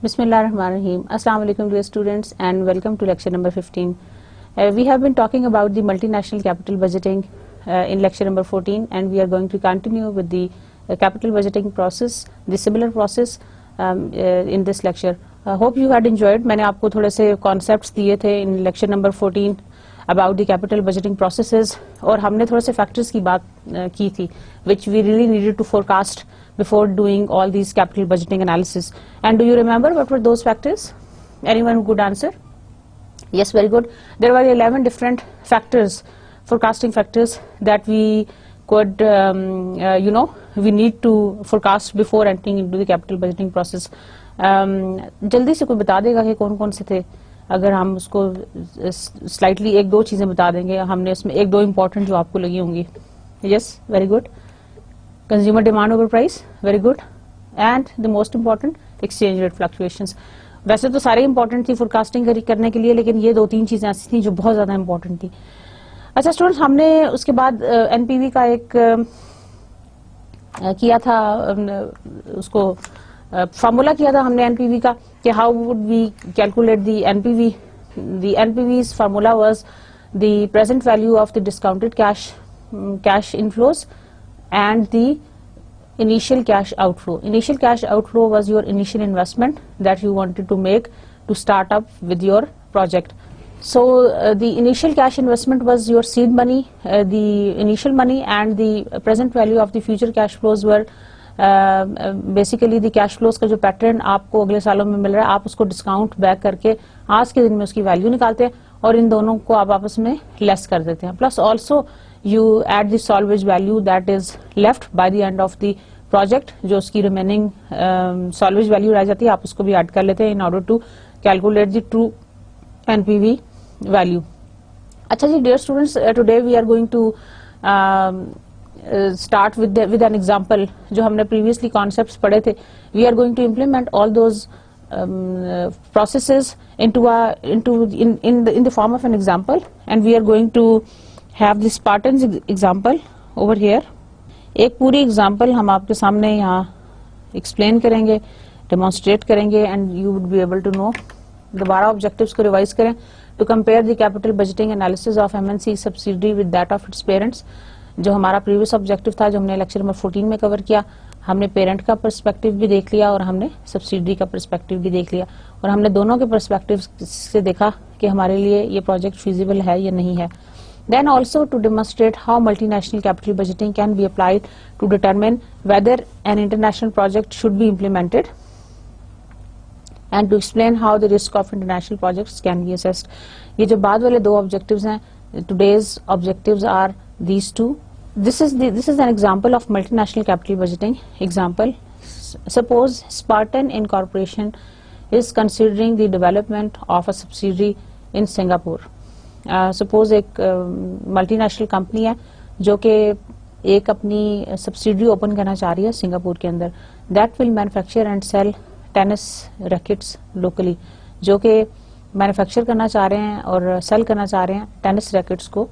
Bismillahirrahmanirrahim. Assalamu alaikum dear students and welcome to lecture number 15. We have been talking about the multinational capital budgeting in lecture number 14, and we are going to continue with the capital budgeting process, the similar process in this lecture. Hope you had enjoyed. मैंने आपको थोड़े से concepts दिए थे in lecture number 14 about the capital budgeting processes, और हमने थोड़े से factors की बात की थी which we really needed to forecast before doing all these capital budgeting analysis. And do you remember what were those factors? Anyone who could answer? Yes, very good. There were 11 different factors, forecasting factors that we could, we need to forecast before entering into the capital budgeting process. जल्दी से कोई बता देगा कि कौन कौन से थे? अगर हम उसको slightly एक दो चीजें बता देंगे, हमने उसमें एक दो important जो आपको लगी होंगी. Yes, very good. Consumer demand over price, very good, and the most important exchange rate fluctuations. वैसे तो सारे important थी forecasting करने के लिए, लेकिन ये दो तीन चीजें ऐसी थी जो बहुत ज्यादा important थी. अच्छा स्टूडेंट्स, हमने उसके बाद एनपीवी का एक किया था, उसको फार्मूला किया था हमने एनपीवी का कि how would we calculate the NPV. The NPV's formula was the present value of the discounted cash inflows and the initial cash outflow. Initial cash outflow was your initial investment that you wanted to make to start up with your project. So the initial cash investment was your seed money, the initial money, and the present value of the future cash flows were basically the cash flows का जो pattern आपको अगले सालों में मिल रहा है, आप उसको डिस्काउंट बैक करके आज के दिन में उसकी वैल्यू निकालते हैं और इन दोनों को आप आपस में लेस कर देते हैं. Plus also you add the salvage value that is left by the end of the project, जो उसकी remaining salvage value रह जाती है, आप उसको भी add कर लेते हैं in order to calculate the true NPV value. अच्छा जी dear students, today we are going to start with an example. जो हमने previously concepts पढ़े थे, we are going to implement all those processes in the form of an example, and we are going to have the Spartans example over here. एक पूरी example हम आपके सामने यहाँ explain करेंगे, demonstrate करेंगे, and you would be able to know. दोबारा objectives को revise करें to compare the capital budgeting analysis of MNC subsidiary with that of its parents. जो हमारा previous objective था, जो हमने lecture number 14 में cover किया, हमने parent का perspective भी देख लिया और हमने subsidiary का perspective भी देख लिया, और हमने दोनों के perspectives से देखा कि हमारे लिए ये project feasible है या नहीं है. Then also to demonstrate how multinational capital budgeting can be applied to determine whether an international project should be implemented, and to explain how the risk of international projects can be assessed. ये जो बाद वाले दो objectives हैं, today's objectives are these two. This is an example of multinational capital budgeting example. Suppose Spartan Incorporation is considering the development of a subsidiary in Singapore. Suppose एक multinational company है जो कि एक अपनी सब्सिडरी ओपन करना चाह रही है सिंगापुर के अंदर, that will manufacture and sell tennis rackets locally, जो कि मैन्युफैक्चर करना चाह रहे हैं और सेल करना चाह रहे हैं टेनिस रैकेट्स को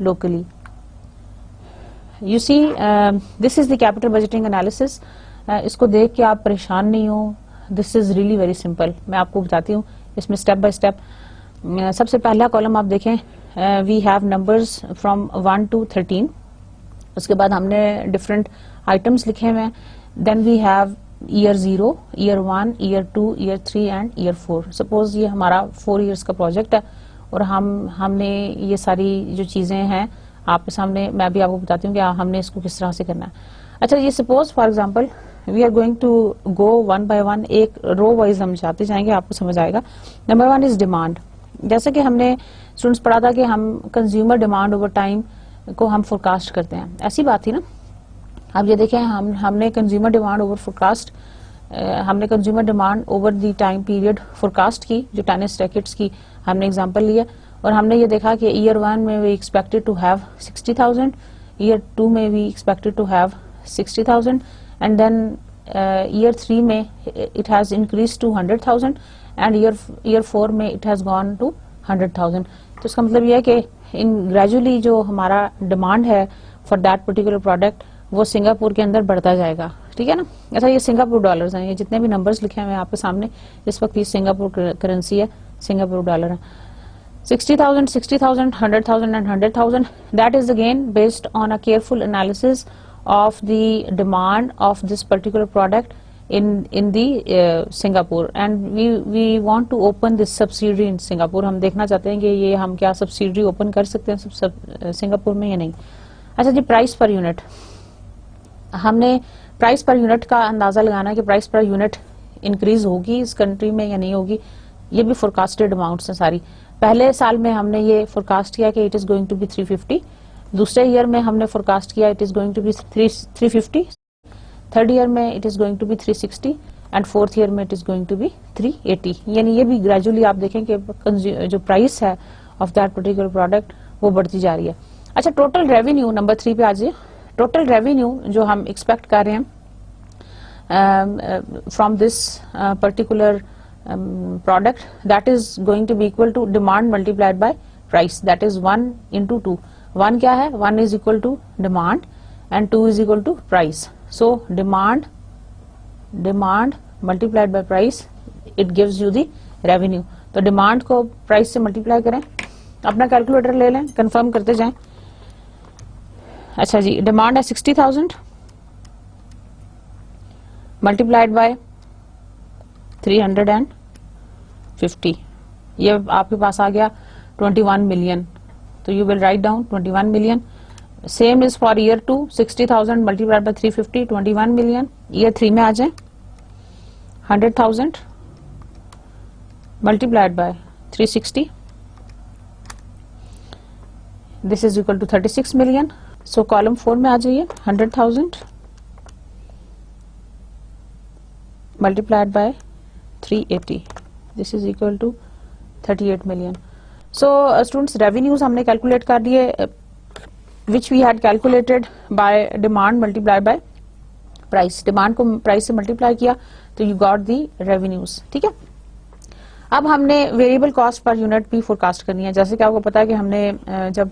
locally. You see this is the capital budgeting analysis. इसको देख के आप परेशान नहीं हो, this is really very simple. मैं आपको बताती हूँ इसमें स्टेप बाय स्टेप. सबसे पहला कॉलम आप देखें, we have numbers from 1 to 13. उसके बाद हमने डिफरेंट आइटम्स लिखे हुए हैं. Then we have year 0, year 1, year 2, year 3 and year 4. Suppose ये हमारा 4 years का प्रोजेक्ट है और हमने ये सारी जो चीजें हैं आपके सामने, मैं भी आपको बताती हूँ कि हमने इसको किस तरह से करना है. अच्छा, ये suppose for example we are going to go one by one, एक रो वाइज हम जाते जाएंगे, आपको समझ आएगा. Number 1 is demand. जैसे कि हमने स्टूडेंट्स पढ़ा था कि हम कंज्यूमर डिमांड ओवर टाइम को हम फोरकास्ट करते हैं, ऐसी बात थी ना. अब ये देखें, हमने कंज्यूमर डिमांड ओवर फोरकास्ट, हमने consumer demand over the time period forecast की, जो टेनिस रैकेट्स की हमने एग्जांपल लिया, और हमने ये देखा कि ईयर 1 में we expected to have 60,000, year 2 में we expected to have 60,000 and then year 3 में it has increased to 100,000 and year 4 में it has gone to 100,000. तो इसका मतलब ये है कि इन ग्रेजुअली जो हमारा डिमांड है फॉर दैट पर्टिकुलर प्रोडक्ट वो सिंगापुर के अंदर बढ़ता जाएगा, ठीक है ना. अच्छा, ये सिंगापुर डॉलर्स हैं, ये जितने भी नंबर्स लिखे हुए हैं आपके सामने इस वक्त ये सिंगापुर करेंसी है, सिंगापुर डॉलर है. 60,000, 60,000, 100,000 and 100,000. That is again based on a careful analysis of the demand of this particular product in the Singapore, and we want to open this subsidiary in Singapore. हम देखना चाहते हैं कि ये हम क्या subsidiary open कर सकते हैं सिंगापुर में या नहीं. अच्छा जी, प्राइस पर यूनिट, हमने प्राइस पर यूनिट का अंदाजा लगाना है कि प्राइस पर यूनिट इंक्रीज होगी इस कंट्री में या नहीं होगी. ये भी फोरकास्टेड अमाउंट्स हैं सारी. पहले साल में हमने ये फोरकास्ट किया कि it is going to be 350, दूसरे ईयर में हमने फोरकास्ट किया it is going to be 350, third year में it is going to be 360 and fourth year में it is going to be 380. यानी ये भी ग्रेजुअली आप देखें कि जो प्राइस है ऑफ दैट पर्टिकुलर प्रोडक्ट वो बढ़ती जा रही है. अच्छा, टोटल रेवेन्यू नंबर 3 पे आ जाइए. टोटल रेवेन्यू जो हम एक्सपेक्ट कर रहे हैं from this particular product, that is going to be equal to demand multiplied by price, that is 1 into 2. 1 क्या है? 1 is equal to demand and 2 is equal to price. So demand multiplied by price, it gives you the revenue. तो demand को price से multiply करें, अपना calculator ले लें, confirm करते जाएं. अच्छा जी, डिमांड है 60,000 मल्टीप्लाइड बाय 350, ये आपके पास आ गया 21 मिलियन. तो you will write down 21 million. Same is for year 2, 60,000 multiplied by 350, 21 million. Year 3 में आ जाए 100,000 multiplied by 360, this is equal to 36 million. So column 4 में आ जाइए 100,000 multiplied by 380, this is equal to 38 million. So students, revenues हमने calculate कर दिए which we had calculated by demand multiplied by price. demand को price से multiply किया तो you got the revenues, ठीक है. अब हमने वेरिएबल कॉस्ट पर यूनिट भी फोरकास्ट करनी है. जैसे कि आपको पता है कि हमने जब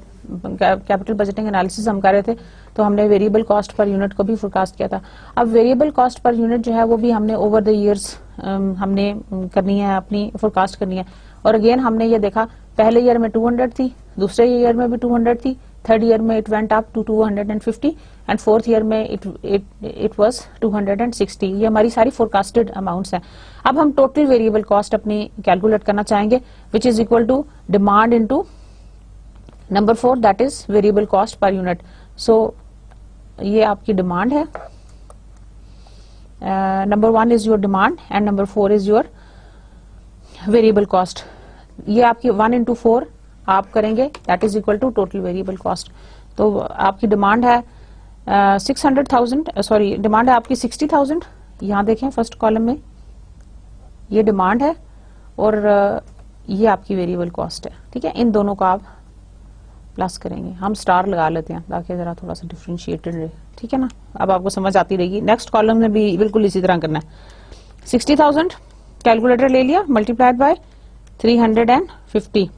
कैपिटल बजटिंग एनालिसिस हम कर रहे थे तो हमने वेरिएबल कॉस्ट पर यूनिट को भी फोरकास्ट किया था. अब वेरिएबल कॉस्ट पर यूनिट जो है वो भी हमने ओवर द इयर्स हमने करनी है, अपनी फोरकास्ट करनी है. और अगेन हमने ये देखा पहले ईयर में 200 थी, दूसरे ईयर में भी 200 थी, थर्ड ईयर में it went up to 250 and fourth year में इट वाज 260. ये हमारी सारी फोरकास्टेड अमाउंट्स हैं. अब हम टोटल वेरिएबल कॉस्ट अपनी कैलकुलेट करना चाहेंगे which is equal to demand into number 4, that is variable cost per unit. So ये आपकी डिमांड है. Number 1 is your demand and number 4 is your variable cost. ये आपकी 1 into 4 आप करेंगे that is equal to total variable cost. तो आपकी demand है 600,000, सॉरी डिमांड है आपकी 60,000. यहाँ देखें फर्स्ट कॉलम में ये डिमांड है और ये आपकी वेरिएबल कॉस्ट है, ठीक है. इन दोनों को आप प्लस करेंगे. हम स्टार लगा लेते हैं ताकि जरा थोड़ा सा डिफरेंशिएटेड रहे, ठीक है ना. अब आपको समझ आती रहेगी. नेक्स्ट कॉलम में भी बिल्कुल इसी तरह करना है. 60,000 कैलकुलेटर ले लिया मल्टीप्लाइड बाय 350,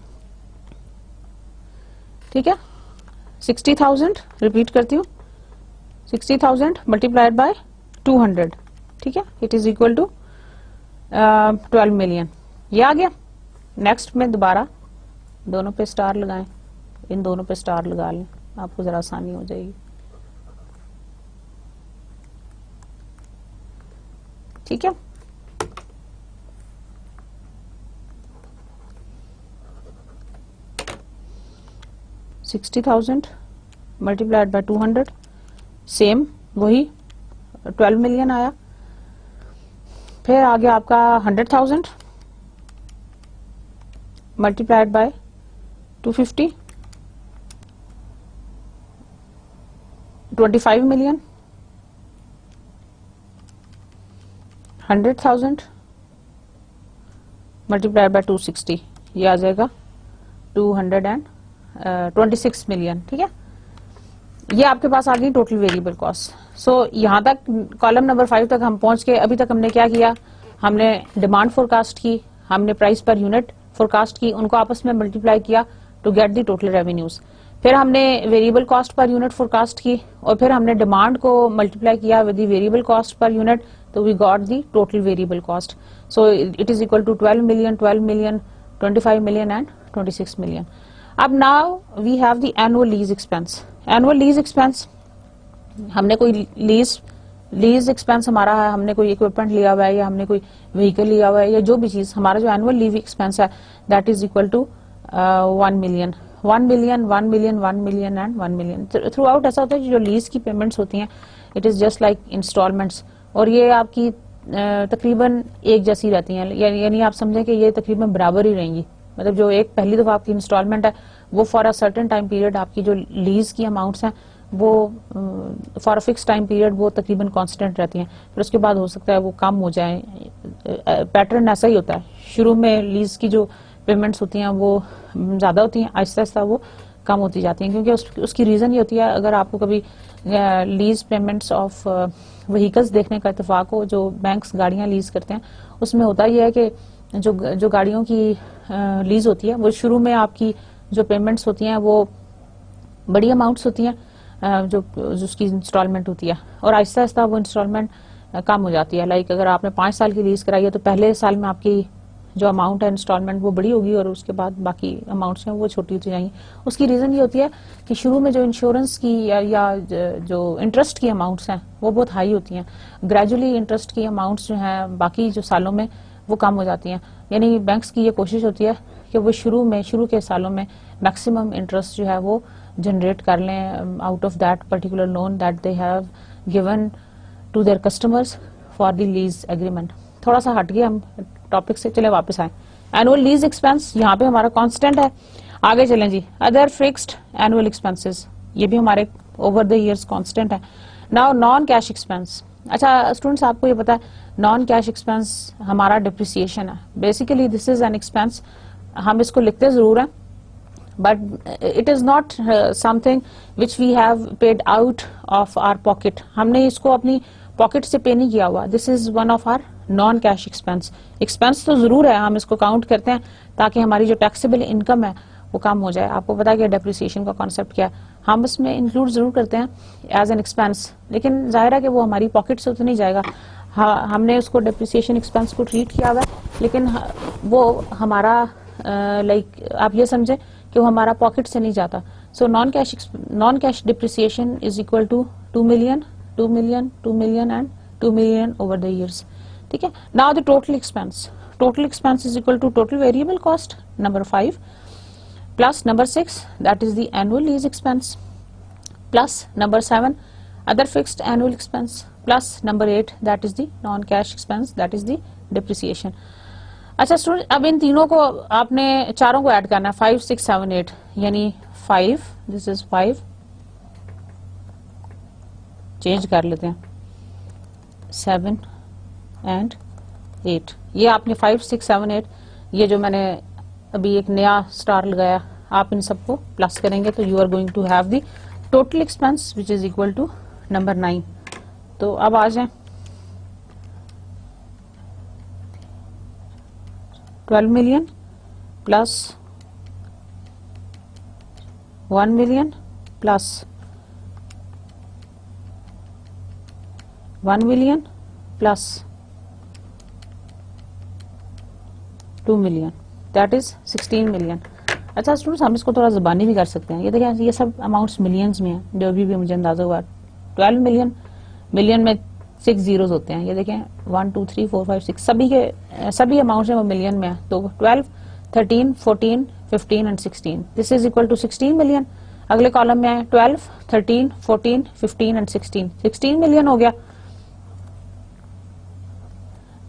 ठीक है. 60,000 रिपीट करती हूँ, 60,000 मल्टीप्लाइड बाय 200, ठीक है. It is equal to 12 million. ये आ गया. नेक्स्ट में दोबारा दोनों पे स्टार लगाएं, इन दोनों पे स्टार लगा लें, आपको जरा आसानी हो जाएगी, ठीक है. $60,000 मल्टीप्लाइड बाय 200, सेम वही 12 मिलियन आया. फिर आ गया आपका 100,000 multiplied bye 250, 25 million. 100,000 multiplied bye 260, ये आ जाएगा 226 मिलियन, ठीक है. ये आपके पास आ गई टोटल वेरिएबल कॉस्ट। सो यहाँ तक कॉलम नंबर 5 तक हम पहुंच के अभी तक हमने क्या किया, हमने डिमांड फोरकास्ट की, हमने प्राइस पर यूनिट फोरकास्ट की, उनको आपस में मल्टीप्लाई किया to get the total revenues. फिर हमने variable cost per unit forecast की और फिर हमने डिमांड को मल्टीप्लाई किया with the variable cost per unit, तो we got the total variable cost. So it is equal to 12 million, 12 million, 25 million and 26 million. अब now we have the annual lease expense. Annual lease expense, हमने कोई lease expense हमारा है, हमने कोई equipment लिया हुआ है या हमने कोई व्हीकल लिया हुआ है या जो भी चीज, हमारा जो एनुअल लीज एक्सपेंस है that is equal to 1 million, 1 million, 1 million, 1 million and 1 million. Throughout ऐसा होता है कि जो लीज की पेमेंट्स होती हैं it is just like instalments, और ये आपकी तकरीबन एक जैसी रहती हैं, यानी आप समझें कि ये तकरीबन बराबर ही रहेंगी। मतलब जो एक पहली दफा आपकी इंस्टॉलमेंट है वो for a certain time period, आपकी जो लीज की अमाउंट्स हैं वो for a fix time period वो तकरीबन कांस्टेंट रहती हैं, फिर उसके बाद हो सकता है वो कम हो जाए। पैटर्न ऐसा ही होता है, शुरू में लीज की जो पेमेंट्स होती हैं वो ज्यादा होती हैं, आहिस्ता आहिस्ता वो कम होती जाती हैं, क्योंकि उसकी रीजन ये होती है, अगर आपको कभी लीज पेमेंट्स ऑफ व्हीकल्स देखने का इत्तेफाक हो, जो बैंक्स गाड़ियां लीज करते हैं उसमें होता ये है कि जो गाड़ियों की लीज होती है वो शुरू में आपकी जो पेमेंट्स होती हैं वो बड़ी अमाउंट्स होती हैं, जो उसकी इंस्टॉलमेंट होती है, और आहिस्ता आहिस्ता वो इंस्टॉलमेंट कम हो जाती है। लाइक अगर आपने 5 साल की लीज कराई है तो पहले साल में आपकी जो अमाउंट है इंस्टॉलमेंट वो बड़ी होगी और उसके बाद बाकी अमाउंट्स हैं वो छोटी होती जाएंगी। उसकी रीजन ये होती है कि शुरू में जो इंश्योरेंस की या जो इंटरेस्ट की अमाउंट्स हैं वो बहुत हाई होती हैं, ग्रेजुअली इंटरेस्ट की अमाउंट्स जो हैं बाकी जो सालों में वो कम हो जाती हैं। यानी बैंक्स की ये कोशिश होती है कि वो शुरू के सालों में मैक्सिमम इंटरेस्ट जो है वो जनरेट कर लें out of that particular loan that they have given to their customers for the lease agreement. थोड़ा सा हट गया हम टॉपिक से, चले वापस आए। एनुअल लीज एक्सपेंस यहाँ पे हमारा कांस्टेंट है। आगे चलें जी, अदर फिक्स्ड एनुअल एक्सपेंसेस, ये भी हमारे ओवर द इयर्स कांस्टेंट है। Now non cash expense. अच्छा स्टूडेंट्स, आपको ये पता है नॉन कैश एक्सपेंस हमारा डिप्रिसिएशन है। Basically this is an expense, हम इसको लिखते जरूर हैं but it is not something which we have paid out of our pocket, हमने इसको अपनी पॉकेट से पे नहीं किया हुआ। This is one of our non cash expense. Expense तो जरूर है, हम इसको काउंट करते हैं ताकि हमारी जो टैक्सेबल इनकम है वो कम हो जाए। आपको पता है कि डेप्रिसिएशन का कॉन्सेप्ट क्या है, हम इसमें इंक्लूड जरूर करते हैं एज एन एक्सपेंस, लेकिन जाहिर है कि वो हमारी पॉकेट से तो नहीं जाएगा। हमने उसको डेप्रिसिएशन एक्सपेंस को ट्रीट किया हुआ है, लेकिन वो हमारा लाइक आप ये समझे कि वो हमारा पॉकेट से नहीं जाता। So non cash depreciation is equal to 2 million, 2 million, 2 million and 2 million over the years. ठीक है, now the total expense is equal to total variable cost number 5 plus number 6 that is the annual lease expense, plus number 7 other fixed annual expense, plus number 8 that is the non cash expense that is the depreciation। अच्छा student, अब इन तीनों को आपने चारों को add करना है, 5 6 7 8, यानी 5 दिस इज 5, चेंज कर लेते हैं 7 एंड 8, ये आपने 5 6 7 8, ये जो मैंने अभी एक नया स्टार लगाया, आप इन सबको प्लस करेंगे तो you are going to have the total expense which is equal to number 9। तो अब आ जाए 12 million plus 1 million plus 1 million plus 2 million that is 16 million. अच्छा स्टूडेंट्स, हम इसको थोड़ा ज़बानी भी कर सकते हैं। ये देखिए, ये सब अमाउंट्स मिलियंस में हैं, जो अभी भी मुझे अंदाजा हुआ। 12 मिलियन, मिलियन में 6 जीरोस होते हैं, ये देखें 1 2 3 4 5 6 सभी अमाउंट्स हैं वो मिलियन में है। तो 12 13 14 15 and 16 this is equal to 16 million. अगले कॉलम में आए 12 13 14 15 एंड 16 मिलियन हो गया।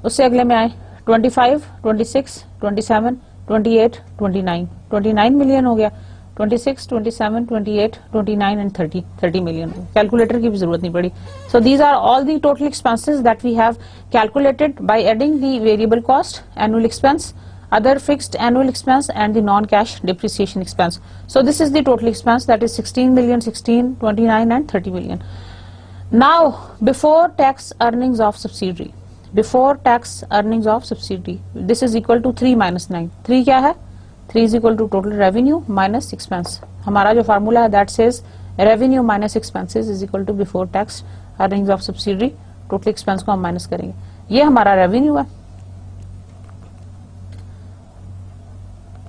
उससे अगले में आए 25 26 27 28 29 मिलियन हो गया। 26 27 28 29 एंड 30 मिलियन। कैलकुलेटर की भी जरूरत नहीं पड़ी। So these are all the total expenses that we have calculated by adding the variable cost, annual expense, other fixed annual expense and the non-cash depreciation expense. So this is the total expense, that is 16 million, 16, 29 and 30 million. Now before tax earnings of subsidiary, before tax earnings of subsidiary, this is equal to 3 minus 9. 3 क्या है? 3 is equal to total revenue minus expense. हमारा जो formula है that says revenue minus expenses is equal to before tax earnings of subsidiary. Total expense को हम minus करेंगे. ये हमारा रेवेन्यू है.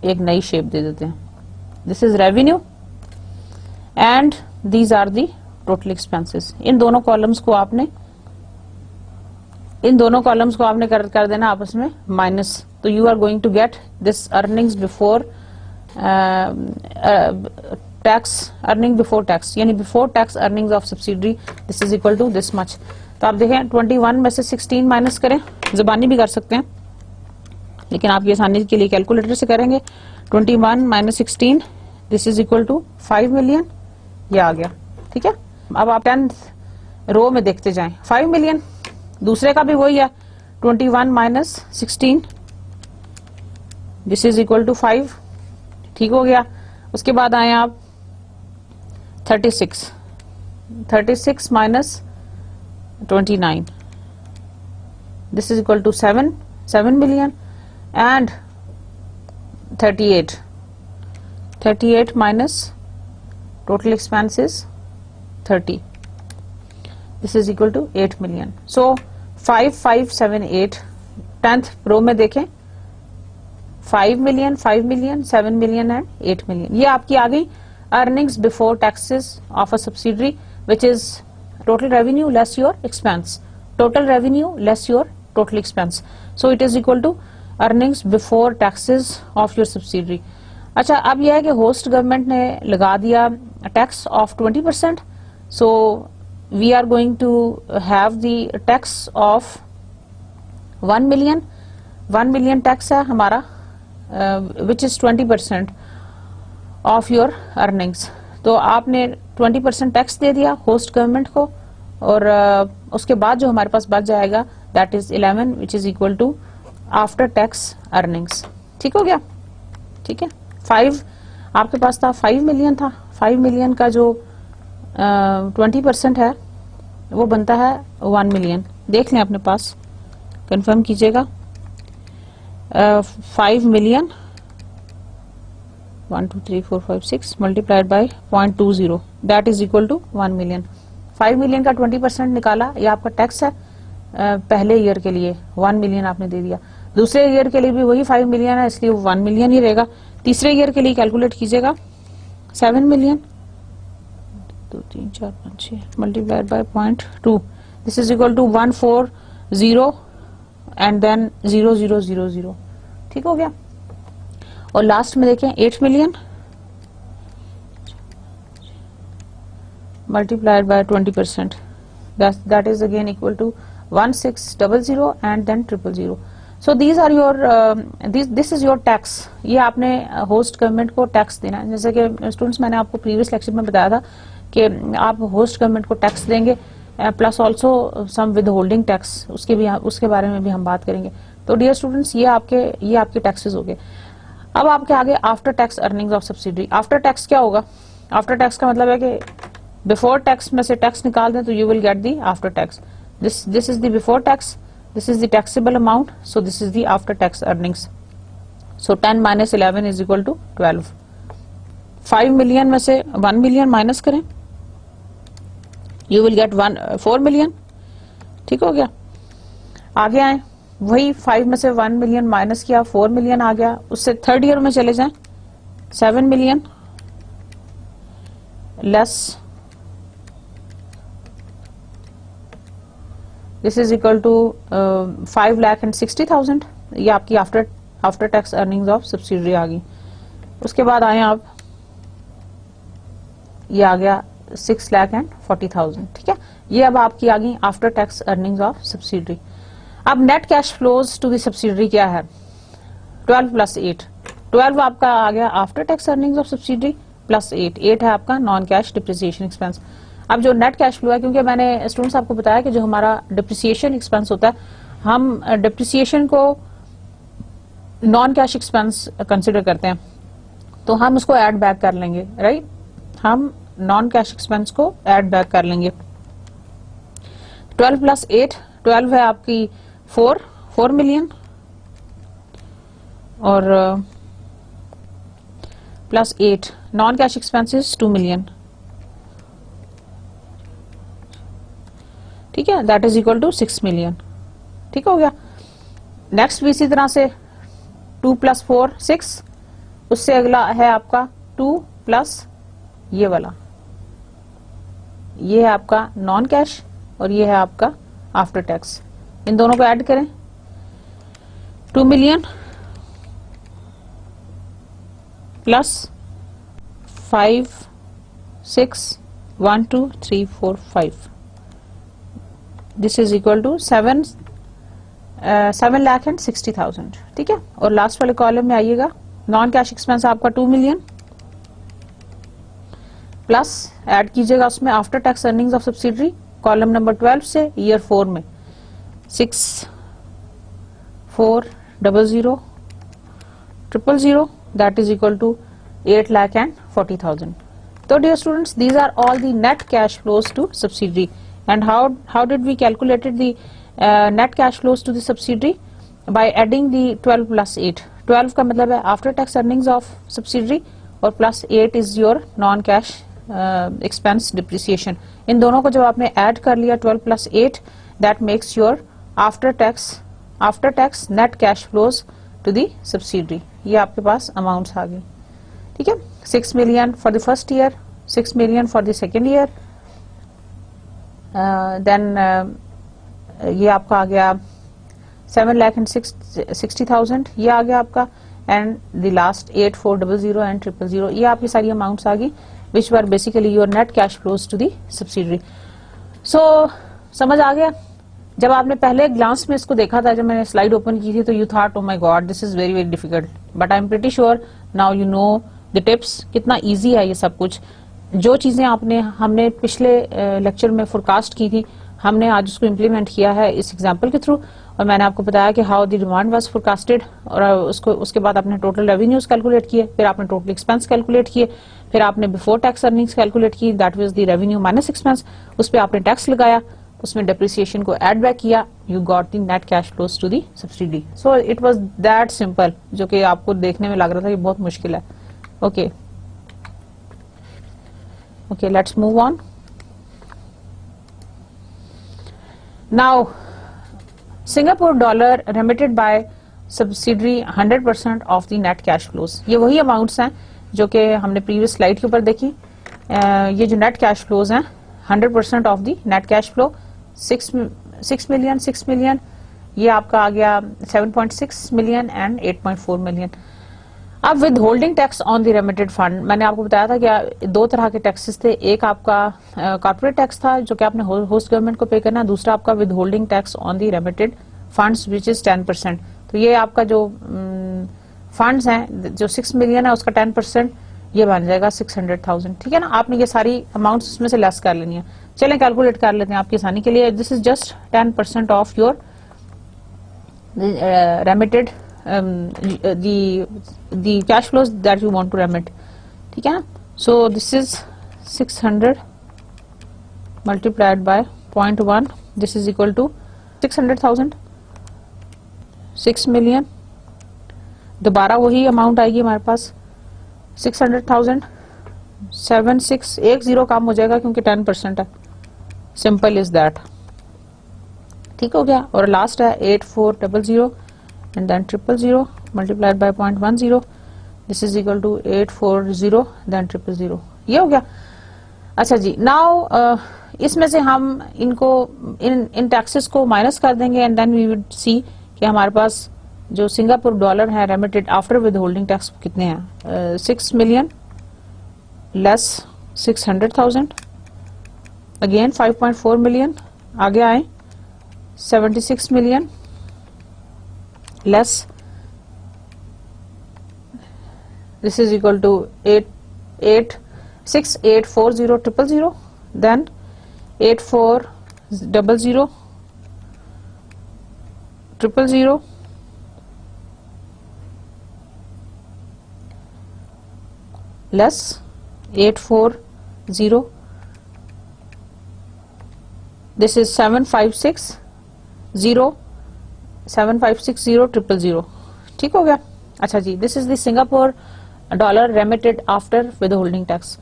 एक नई शेप दे देते हैं. This is revenue and these are the total expenses. इन दोनों कॉलम्स को आपने कर देना आपस में माइनस. तो you are going to get this earnings before tax, earning before tax, यानी before tax earnings of subsidiary. This is equal to this much. तो आप देखें 21 में से 16 माइनस करें, जुबानी भी कर सकते हैं लेकिन आप ये आसानी के लिए कैलकुलेटर से करेंगे. 21 minus 16, this is equal to 5 million. ये आ गया. ठीक है. अब आप 10th रो में देखते जाएं. 5 मिलियन, दूसरे का भी वही है. 21 minus 16, this is equal to 5. ठीक हो गया. उसके बाद आए आप 36 minus 29, this is equal to 7 million and 38 minus total expenses 30, this is equal to 8 million. So 5, 5, 7, 8. 10th रो में देखें 5 million, 5 million, 7 million and 8 million. ये आपकी आ गई earnings before taxes of a subsidiary, which is total revenue less your expense. Total revenue less your total expense. So it is equal to earnings before taxes of your subsidiary. अच्छा, अब यह है कि host government ने लगा दिया tax of 20%. So we are going to have the tax of 1 million. 1 million tax है हमारा, which is 20% of your earnings. तो आपने 20% टैक्स दे दिया होस्ट गवर्नमेंट को, और उसके बाद जो हमारे पास बच जाएगा that is 11, which is equal to after tax earnings. ठीक हो गया. ठीक है. 5 आपके पास था, 5 मिलियन था. 5 मिलियन का जो 20% है वो बनता है 1 मिलियन. देख लें अपने पास, कंफर्म कीजिएगा. 5 million 1 2 3 4 5 6 multiplied by 0.20, that is equal to 1 million. 5 million का 20% निकाला, ये आपका टैक्स है पहले ईयर के लिए. 1 मिलियन आपने दे दिया. दूसरे ईयर के लिए भी वही 5 मिलियन है, इसलिए 1 मिलियन ही रहेगा. तीसरे ईयर के लिए कैलकुलेट कीजिएगा. 7 million 2 3 4 5 6 multiplied by 0.2, this is equal to 140 and then 0000. ठीक हो गया. और लास्ट में देखें 8 million multiplied by 20%, that is again equal to 1600 and then 000. So these are your this is your tax. ये आपने होस्ट गवर्नमेंट को टैक्स देना है. जैसे कि स्टूडेंट्स, मैंने आपको प्रीवियस लेक्चर में बताया था कि आप होस्ट गवर्नमेंट को टैक्स देंगे, plus also some withholding tax, उसके बारे में भी हम बात करेंगे. तो डियर स्टूडेंट्स, ये आपके टैक्सेस हो गए. अब आपके आगे after tax earnings of subsidiary. After tax क्या होगा? आफ्टर टैक्स का मतलब है कि बिफोर टैक्स में से टैक्स निकाल दें तो you will get the after tax. This is the before tax, this is the taxable amount, so this is the after tax earnings. So 10 minus 11 is equal to 12. 5 million में से 1 million minus करें, you will get 4 million. ठीक हो गया. आगे आए, वही 5 में से 1 मिलियन माइनस किया, 4 मिलियन आ गया. उससे थर्ड ईयर में चले जाएं, 7 million less, this is equal to 5,60,000. ये आपकी after tax earnings of subsidiary आ गई. उसके बाद आए आप, ये आ गया 6,40,000. ठीक है. ये अब आपकी आ गई after tax earnings of subsidiary. अब net cash flows to the subsidiary क्या है? 12 प्लस 8. 12 आपका आ गया after tax earnings of subsidiary plus 8 है आपका नॉन कैश डिप्रिसिएशन एक्सपेंस. अब जो नेट कैश फ्लो है, क्योंकि मैंने स्टूडेंट्स आपको बताया कि जो हमारा डिप्रिसिएशन एक्सपेंस होता है, हम डिप्रिसिएशन को नॉन कैश एक्सपेंस कंसिडर करते हैं तो हम उसको ऐड बैक कर लेंगे, राइट? हम नॉन कैश एक्सपेंस को ऐड बैक कर लेंगे। 12 प्लस 8, 12 है आपकी 4 मिलियन और plus 8 non cash expenses 2 million, ठीक है, that is equal to 6 million. ठीक हो गया। नेक्स्ट भी इसी तरह से 2 प्लस 4 6, उससे अगला है आपका 2 प्लस ये वाला, ये है आपका नॉन कैश और ये है आपका आफ्टर टैक्स। इन दोनों को ऐड करें 2 million plus 5 6 1 2 3 4 5, this is equal to 7,60,000। ठीक है, और लास्ट वाले कॉलम में आइएगा, नॉन कैश एक्सपेंस आपका 2 मिलियन प्लस ऐड कीजिएगा उसमें after tax earnings of subsidiary column number 12 से ईयर 4 में 6,400,000 that is equal to 8,40,000. So dear students, these are all the net cash flows to subsidiary. And how did we calculated the net cash flows to the subsidiary? By adding the 12 plus 8. 12 का मतलब है after tax earnings of subsidiary और plus 8 is your non cash expense depreciation. इन दोनों को जब आपने add कर लिया 12 plus 8, that makes your after tax net cash flows to the subsidiary. ये आपके पास अमाउंट्स आ गई। ठीक है, 6 million for the first year, 6 million for the second year, then ये आपका आ गया 7,60,000, ये आ गया आपका, एंड द लास्ट 8,400 एंड 0,000, ये आपकी सारी अमाउंट्स आ गई which were basically your net cash flows to the subsidiary. So समझ आ गया? जब आपने पहले ग्लांस में इसको देखा था, जब मैंने स्लाइड ओपन की थी, तो you thought oh my God this is very very difficult, but I am pretty sure now you know the tips. कितना इजी है ये सब कुछ। जो चीजें हमने पिछले लेक्चर में फोरकास्ट की थी, हमने आज उसको इम्प्लीमेंट किया है इस एग्जाम्पल के थ्रू, और मैंने आपको बताया कि how the demand was forecasted, और उसके बाद आपने टोटल रेवेन्यूज कैलकुलेट किए, फिर आपने टोटल एक्सपेंस कैलकुलेट किए, फिर आपने बिफोर टैक्स अर्निंग्स कैलकुलेट की, that was the revenue minus expense, उस पर आपने टैक्स लगाया, उसमें डेप्रिसिएशन को ऐड बैक किया, you got the net cash flows to the subsidy. So it was that simple, जो कि आपको देखने में लग रहा था कि बहुत मुश्किल है। Okay, let's move on. Now Singapore dollar remitted by subsidiary 100% of the net cash flows. ये वही अमाउंट्स हैं जो कि हमने प्रीवियस स्लाइड के ऊपर देखी। ये जो नेट कैश फ्लोज हैं 100% of the net cash flow, 6 million, ये आपका आ गया 7.6 मिलियन एंड 8.4 मिलियन। अब with holding tax on the remitted fund, मैंने आपको बताया था कि दो तरह के टैक्सेस थे, एक आपका कॉर्पोरेट टैक्स था जो कि आपने होस्ट गवर्नमेंट को पे करना, दूसरा आपका with holding tax on the remitted funds which is 10%। तो ये आपका जो फंड्स हैं, जो 6 मिलियन है उसका 10% ये बन जाएगा 600,000। ठीक है ना, आपने ये सारी अमाउंट्स उसमें से लेस कर लेनी है। चलें कैलकुलेट कर लेते हैं आपकी आसानी के लिए। This is just 10% of your remitted the cash flows that you want to remit. ठीक है ना, so this is 600 multiplied by 0.1, this is equal to 600,000, 6 million, दोबारा वही अमाउंट आएगी हमारे पास 600,000, 76, एक जीरो कम हो जाएगा क्योंकि 10% है, सिंपल इज दैट। ठीक हो गया, और लास्ट है 8,400 and then 0,000 multiplied by 0.10, this is equal to 840 then 0,000, ये हो गया। अच्छा जी, नाउ इसमें से हम इनको इन टैक्सेस को माइनस कर देंगे and then we would see कि हमारे पास जो सिंगापुर डॉलर है remitted after withholding tax कितने हैं। 6 मिलियन लेस 600,000, अगेन 5.4 मिलियन, आगे आए 76 million less, this is equal to 6,840,000, then 8,400,000, 0,000, less 840, this is 7560 ठीक हो गया। अच्छा जी, this is the Singapore dollar remitted after withholding tax.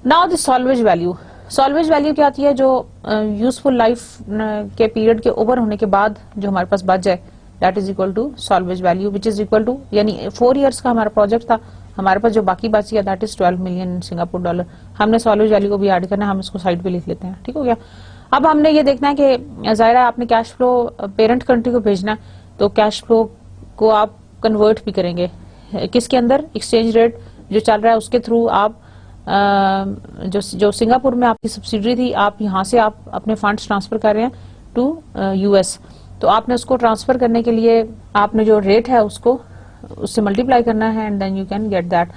Now the salvage value. Salvage value क्या आती है? जो यूजफुल लाइफ के पीरियड के ओवर होने के बाद जो हमारे पास बच जाए, that is equal to salvage value, which is equal to, यानी 4 इयर्स का हमारा प्रोजेक्ट था, हमारे पास जो बाकी बच गया that is 12 million Singapore dollar. हमने सॉल्वेज वैल्यू को भी ऐड करना है, हम इसको साइड पे लिख लेते हैं, ठीक हो गया। अब हमने ये देखना है कि जाहिर है आपने कैश फ्लो पेरेंट कंट्री को भेजना है, तो कैश फ्लो को आप कन्वर्ट भी करेंगे किसके अंदर? एक्सचेंज रेट जो चल रहा है उसके थ्रू आप जो सिंगापुर में आपकी सब्सिडरी थी, आप यहाँ से आप अपने फंड्स ट्रांसफर कर रहे हैं टू यूएस, तो आपने उसको ट्रांसफर करने के लिए आपने जो रेट है उसको उससे मल्टीप्लाई करना है and then you can get that.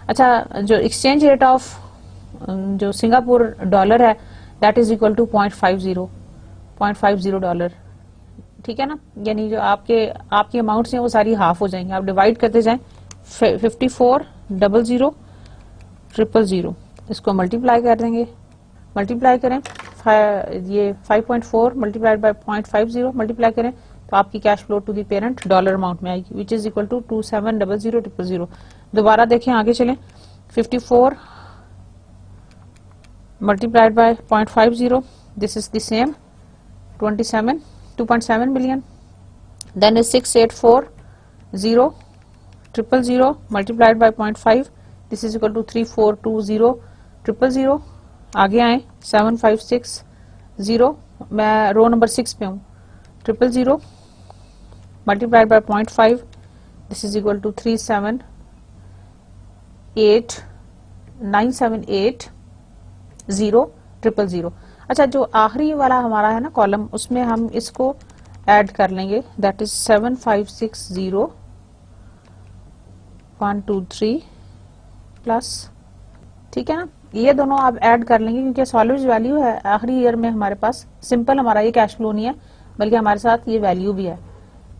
अच्छा, जो एक्सचेंज रेट ऑफ जो सिंगापुर डॉलर है that is equal to 0.50 dollar, ठीक है ना। यानी जो आपकी अमाउंट्स हैं वो सारी हाफ हो जाएंगे, आप डिवाइड करते जाएं 54,00,000, इसको मल्टीप्लाई कर देंगे, मल्टीप्लाई करें ये 5.4 मल्टीप्लाइड बाय 0.50 मल्टीप्लाई करें तो आपकी cash flow to the parent dollar amount में आएगी, विच इज इक्वल टू 27,00,000. दोबारा देखें, आगे चलें, 54 multiplied by 0.50, this is the same 2.7 million. Then is 684,000,000 multiplied by 0.5, this is equal to 342,000,000. आगे आए 7560, मैं रो नंबर 6 पे हूँ, 000 multiplied by 0.5, this is equal to 378,978,000. अच्छा, जो आखिरी वाला हमारा है ना कॉलम, उसमें हम इसको ऐड कर लेंगे, दैट इज 7560,123 प्लस, ठीक है ना। ये दोनों आप ऐड कर लेंगे क्योंकि सॉल्वेज वैल्यू है आखिरी ईयर में हमारे पास। सिंपल हमारा ये कैश फ्लो नहीं है बल्कि हमारे साथ ये वैल्यू भी है।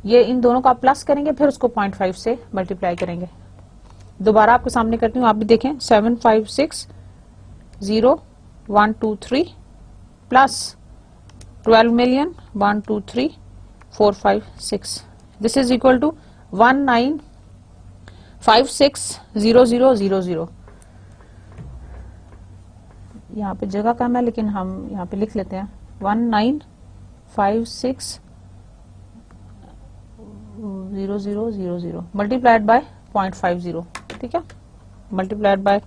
ये इन दोनों का प्लस करेंगे, फिर उसको 0.5 से मल्टीप्लाई करेंगे। दोबारा आपके सामने करती हूँ, आप भी देखें, 7560,123 plus 12,123,456, this is equal to 1956,00,000. यहाँ पे जगह कम है लेकिन हम यहाँ पे लिख लेते हैं 1956,00,000 मल्टीप्लाइड बाय 0.50, ठीक है, multiplied by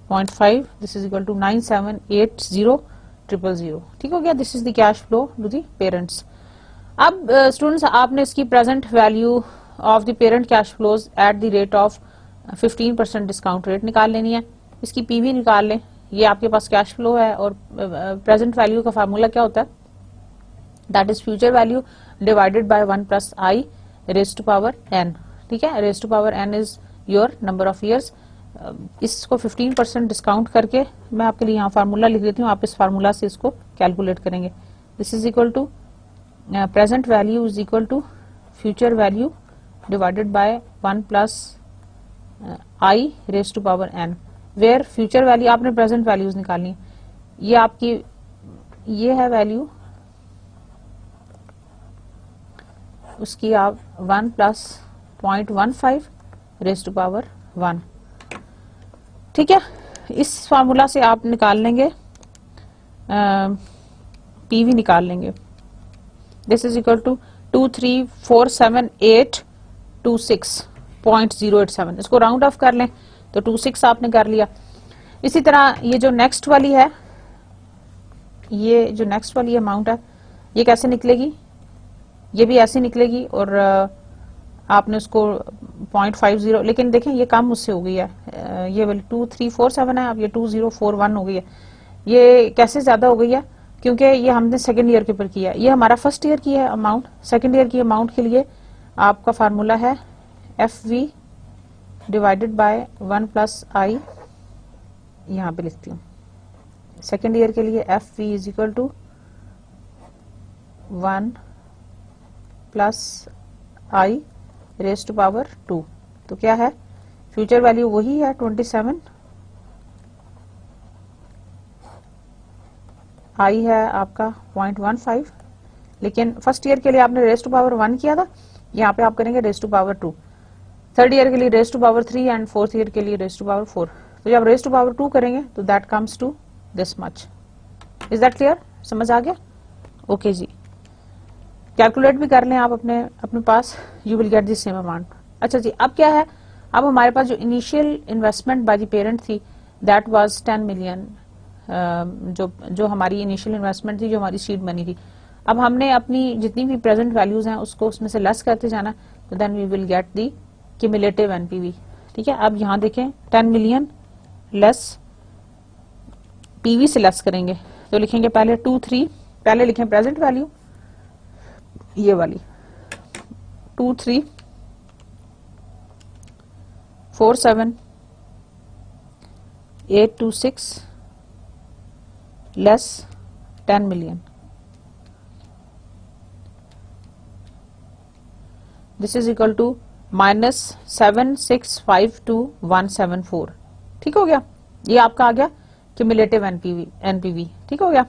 0.5, this is equal to 9780,000, ठीक हो गया। This is the cash flow to the parents. अब स्टूडेंट्स, आपने इसकी present value of the parent cash flows at the rate of 15% discount rate निकाल लेनी है। इसकी पीवी निकाल लें, ये आपके पास कैश फ्लो है और प्रेजेंट वैल्यू का फार्मूला क्या होता है? That is future value divided by 1 plus I raise to power n, ठीक है। Raise to power n is your number of years. इसको 15% डिस्काउंट करके मैं आपके लिए यहाँ फार्मूला लिख देती हूँ, आप इस फार्मूला से इसको कैलकुलेट करेंगे। This is equal to present value is equal to future value divided by 1 plus I raise to power n, where future value आपने प्रेजेंट वैल्यूज निकालनी है। ये आपकी ये है वैल्यू, उसकी आप 1 प्लस 0.15 रेज टू पावर 1, ठीक है। इस फार्मूला से आप निकाल लेंगे, पीवी निकाल लेंगे। दिस इज इक्वल टू 2347826.087, इसको राउंड ऑफ कर लें तो 26 आपने कर लिया। इसी तरह ये जो नेक्स्ट वाली है, ये जो नेक्स्ट वाली अमाउंट है, ये कैसे निकलेगी? ये भी ऐसे निकलेगी और आपने उसको 0.50, लेकिन देखें ये कम उससे हो गई है, ये 2347 है, अब ये 2041 हो गई है। ये कैसे ज्यादा हो गई है? क्योंकि ये हमने सेकेंड ईयर के ऊपर किया है, ये हमारा फर्स्ट ईयर की है अमाउंट। सेकेंड ईयर की अमाउंट के लिए आपका फार्मूला है FV divided by 1 plus I, यहाँ पे लिखती हूँ। सेकेंड ईयर के लिए FV is equal to 1 plus I raise to power 2, तो क्या है? फ्यूचर वैल्यू वही है 27 आई है आपका 0.15, लेकिन फर्स्ट ईयर के लिए आपने रेस टू पावर 1 किया था, यहाँ पे आप करेंगे raise to power 2, third year के लिए raise to power 3 and fourth year के लिए रेस टू पावर 4। तो जब रेस टू पावर 2 करेंगे तो that comes to this much. Is that clear? समझ आ गया? ओके जी, कैलकुलेट भी कर लें आप अपने पास, you will get the same amount. अच्छा जी, अब क्या है, अब हमारे पास जो initial investment by the parent थी दैट वाज 10 मिलियन, जो हमारी इनिशियल इन्वेस्टमेंट थी, जो हमारी सीड मनी थी। अब हमने अपनी जितनी भी प्रेजेंट वैल्यूज हैं उसको उसमें से लेस करते जाना, तो then we will get the cumulative NPV. ठीक है, अब यहाँ देखें 10 मिलियन लेस पीवी से लेस करेंगे तो लिखेंगे पहले 2-3, पहले लिखें प्रेजेंट वैल्यू ये वाली 2,3,4,7,8,2,6 less 10 million. This is equal to -7,6,5,2,1,7,4। ठीक हो गया, ये आपका आ गया क्यूमुलेटिव एनपीवी। ठीक हो गया।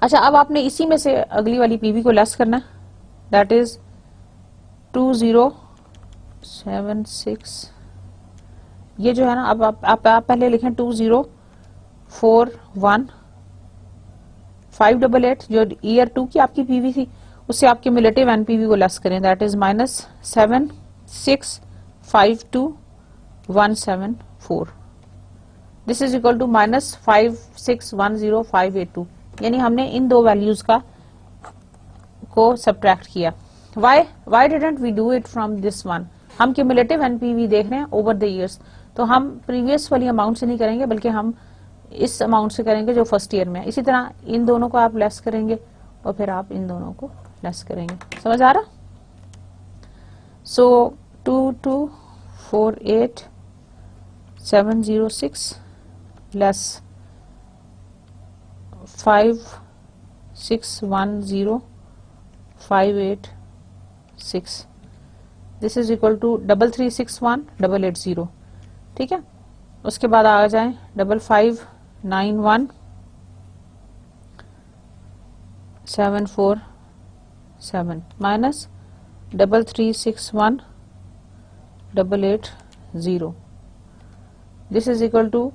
अच्छा, अब आपने इसी में से अगली वाली पीवी को लेस करना है, दैट इज 2076, ये जो है ना, अब आप पहले लिखें 2041,588, जो ईयर 2 की आपकी पीवी थी उससे आप क्यूमुलेटिव एनपीवी को लेस करें, that is -7,6,5,2,1,7,4। This is equal to -5,6,1,0,5,8,2, यानी हमने इन दो वैल्यूज को सब्ट्रैक्ट किया। Why didn't we do it from this one? हम क्यूमुलेटिव एनपीवी देख रहे हैं ओवर द इयर्स, तो हम प्रीवियस वाली अमाउंट से नहीं करेंगे बल्कि हम इस अमाउंट से करेंगे जो फर्स्ट ईयर में है। इसी तरह इन दोनों को आप लेस करेंगे और फिर आप इन दोनों को लेस करेंगे। समझ आ रहा? So 2248,706 less 5,6,1,0,5,8,6, this is equal to 3,361,880। ठीक है, उसके बाद आ जाए 5,591,747 minus 3,361,880, this is equal to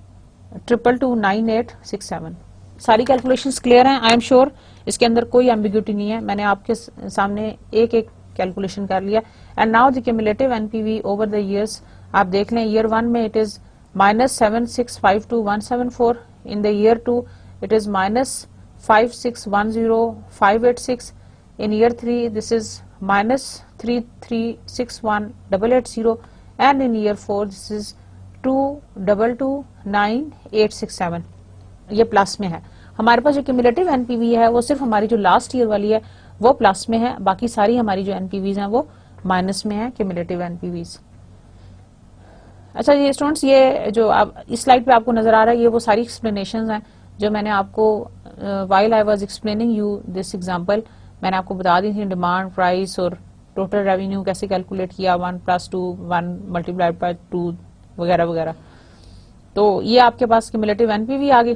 222,9867। सारी कैलकुलेशंस क्लियर हैं? आई एम श्योर इसके अंदर कोई एम्बिग्यूटी नहीं है, मैंने आपके सामने एक एक कैलकुलेशन कर लिया। And now the cumulative NPV over the years, आप देख लें ईयर 1 में it is -7,652,174, in the year 2 it is -5,610,586, in year 3 this is -3,361,880, and in year 4 this is 2,22,9867। ये प्लस में है। हमारे पास जो क्यूमुलेटिव एनपीवी है वो सिर्फ हमारी जो लास्ट ईयर वाली है वो प्लस में है, बाकी सारी हमारी जो एनपीवीज हैं वो माइनस में है, क्यूमुलेटिव एनपीवीज। अच्छा ये स्टूडेंट्स, ये जो आप इस स्लाइड पे आपको नजर आ रहा है ये वो सारी एक्सप्लेनेशंस हैं जो मैंने आपको while I was explaining you this example, मैंने आपको बता दी थी डिमांड, प्राइस और टोटल रेवेन्यू कैसे कैलकुलेट किया, 1+2, 1 मल्टीप्लाइड बाय 2 वगैरह वगैरह। तो ये आपके पास क्यूमुलेटिव एनपीवी आ गई।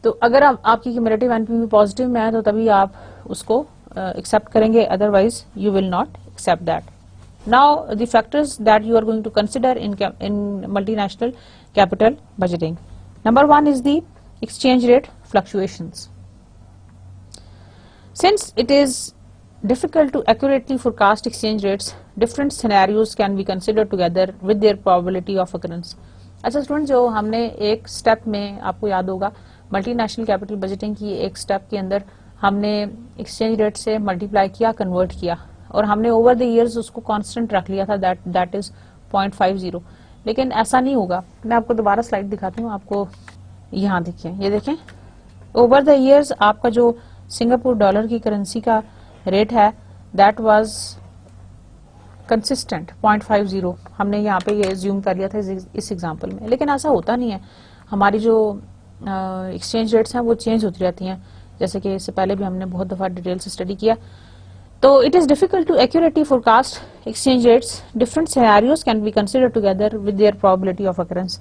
तो अगर आपकी क्यूमुलेटिव एनपीवी पॉजिटिव में है तो तभी आप उसको एक्सेप्ट करेंगे, otherwise you will not accept that. Now the factors that you are going to consider in multinational capital budgeting. Number 1 is the exchange rate fluctuations. Since it is difficult to accurately forecast exchange rates, different scenarios can be considered together with their probability of occurrence. अच्छा student, जो हमने एक step में, आपको याद होगा multinational capital budgeting की एक स्टेप के अंदर हमने एक्सचेंज रेट से मल्टीप्लाई किया, कन्वर्ट किया, और हमने ओवर द इयर्स उसको कांस्टेंट रख लिया था, दैट इज 0.50। लेकिन ऐसा नहीं होगा। मैं आपको दोबारा स्लाइड दिखाती हूँ, आपको यहाँ देखिए, ये देखें ओवर द इयर्स आपका जो सिंगापुर डॉलर की करेंसी का रेट है दैट वाज कंसिस्टेंट 0.50, हमने यहाँ पे ये ज्यूम कर लिया था इस एग्जांपल में। लेकिन ऐसा होता नहीं है, हमारी जो एक्सचेंज रेट्स हैं वो चेंज होती रहती हैं, जैसे कि इससे पहले भी हमने बहुत दफा डिटेल से स्टडी किया। तो it is difficult to accurately forecast exchange rates, different scenarios can be considered together with their probability of occurrence.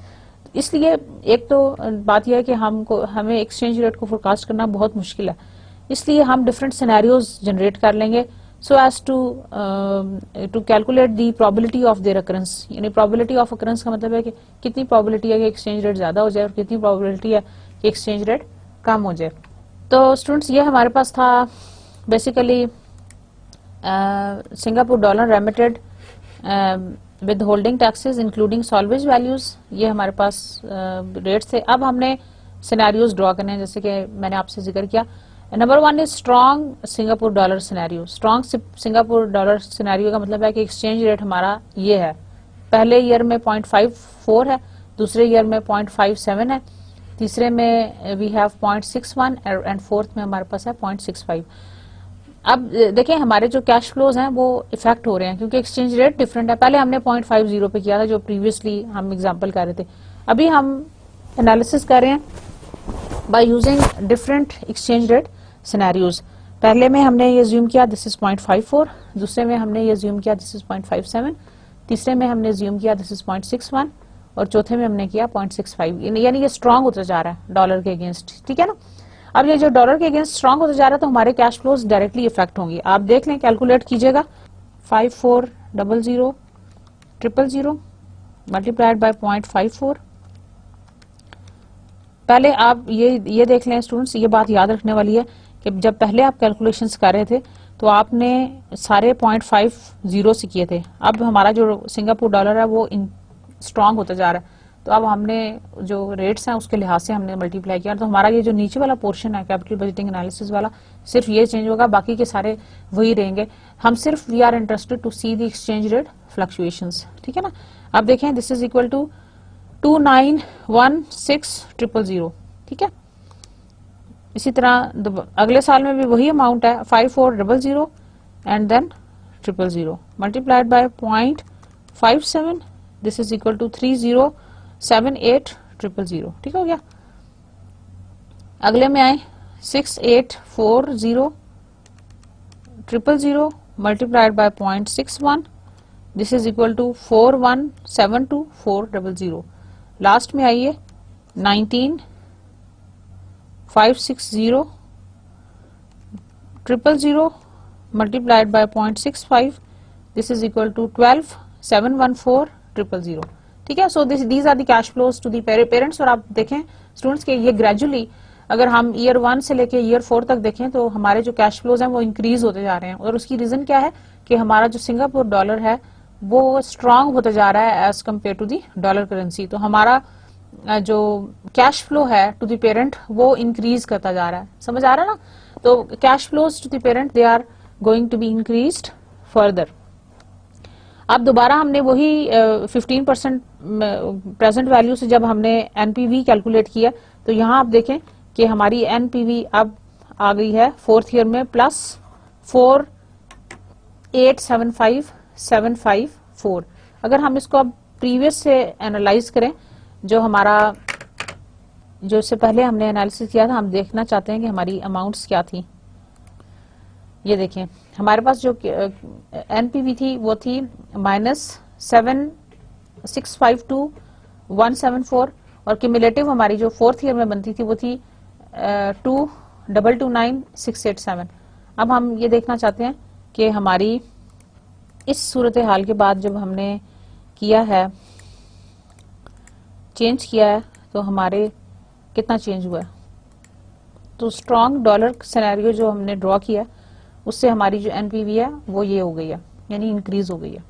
इसलिए एक तो बात यह है कि हमें एक्सचेंज रेट को फोरकास्ट करना बहुत मुश्किल है, इसलिए हम डिफरेंट सिनेरियोज जनरेट कर लेंगे so as to calculate the probability of their occurrence. यानी प्रोबेबिलिटी ऑफ अकरेंस का मतलब है कि कितनी प्रोबेबिलिटी है कि एक्सचेंज रेट ज्यादा हो जाए और कितनी प्रोबेबिलिटी है कि एक्सचेंज रेट कम हो जाए। तो स्टूडेंट्स ये हमारे पास था basically Singapore dollar remitted with holding taxes including salvage values, ये हमारे पास रेट्स थे। अब हमने सिनेरियोज ड्रॉ करने हैं, जैसे कि मैंने आपसे जिक्र किया। Number 1 is strong Singapore dollar scenario. Strong Singapore dollar scenario का मतलब है कि एक्सचेंज रेट हमारा ये है, पहले ईयर में 0.54 है, दूसरे ईयर में 0.57 है, तीसरे में वी हैव 0.61 एंड फोर्थ में हमारे पास है 0.65। अब देखें हमारे जो कैश फ्लोज हैं वो इफेक्ट हो रहे हैं क्योंकि एक्सचेंज रेट डिफरेंट है। पहले हमने 0.50 पे किया था जो प्रीवियसली हम एग्जांपल कर रहे थे, अभी हम एनालिसिस कर रहे हैं by using different exchange rate scenarios. पहले में हमने ये अज्यूम किया दिस इज 0.54, दूसरे में हमने ये अज्यूम किया दिस इज 0.57, तीसरे में हमने अज्यूम किया दिस इज 0.61 और चौथे में हमने किया 0.65। यानी ये स्ट्रांग होता जा रहा है डॉलर के अगेंस्ट, ठीक है ना। अब ये जो डॉलर के अगेंस्ट स्ट्रांग होता जा रहा है तो हमारे कैश फ्लोज डायरेक्टली इफेक्ट होंगे। आप देख लें, कैलकुलेट कीजिएगा 5400,000 मल्टीप्लाइड बाय 0.54। पहले आप ये देख लें स्टूडेंट्स, ये बात याद रखने वाली है कि जब पहले आप कैलकुलेशंस कर रहे थे तो आपने सारे 0.50 से किए थे। अब हमारा जो सिंगापुर डॉलर है वो स्ट्रांग होता जा रहा है, तो अब हमने जो रेट्स हैं उसके लिहाज से हमने मल्टीप्लाई किया, तो हमारा ये जो नीचे वाला पोर्शन है कैपिटल बजटिंग एनालिसिस वाला, सिर्फ ये चेंज होगा, बाकी के सारे वही रहेंगे। हम सिर्फ we are interested to see the exchange rate fluctuations, ठीक है ना। अब देखें दिस इज इक्वल टू 2916000, ठीक है। इसी तरह अगले साल में भी वही अमाउंट है 5400 and then 000 multiplied by 0.57, this is equal to 307800, ठीक हो गया। अगले में आए 684000 multiplied by 0.61, this is equal to 4172400। Last में आइए 19560 multiplied by 0.65, this is equal to 1271400, ठीक है। So these are the cash flows to the parents. और आप देखें स्टूडेंट्स के ये ग्रेजुअली अगर हम ईयर 1 से लेके ईयर 4 तक देखें तो हमारे जो कैश फ्लोज हैं वो इंक्रीज होते जा रहे हैं, और उसकी रीजन क्या है कि हमारा जो सिंगापुर डॉलर है वो स्ट्रांग होता जा रहा है as compared to the dollar currency. तो हमारा जो कैश फ्लो है टू द पेरेंट वो इंक्रीज करता जा रहा है, समझ आ रहा है ना। तो cash flows to the parent they are going to be increased further. अब दोबारा हमने वही 15% प्रेजेंट वैल्यू से जब हमने एनपीवी कैलकुलेट किया तो यहाँ आप देखें कि हमारी एनपीवी अब आ गई है फोर्थ ईयर में प्लस 4875754। अगर हम इसको अब प्रीवियस से एनालाइज करें, जो हमारा जो इससे पहले हमने एनालिसिस किया था, हम देखना चाहते हैं कि हमारी अमाउंट्स क्या थी। ये देखें हमारे पास जो एनपीवी थी वो थी -7652174 और क्यूमुलेटिव हमारी जो फोर्थ ईयर में बनती थी वो थी 2229687। अब हम ये देखना चाहते हैं कि हमारी इस सूरत हाल के बाद जब हमने किया है चेंज किया है तो हमारे कितना चेंज हुआ है। तो स्ट्रॉन्ग डॉलर सिनेरियो जो हमने ड्रॉ किया उससे हमारी जो एनपीवी है वो ये हो गई है, यानी इंक्रीज हो गई है।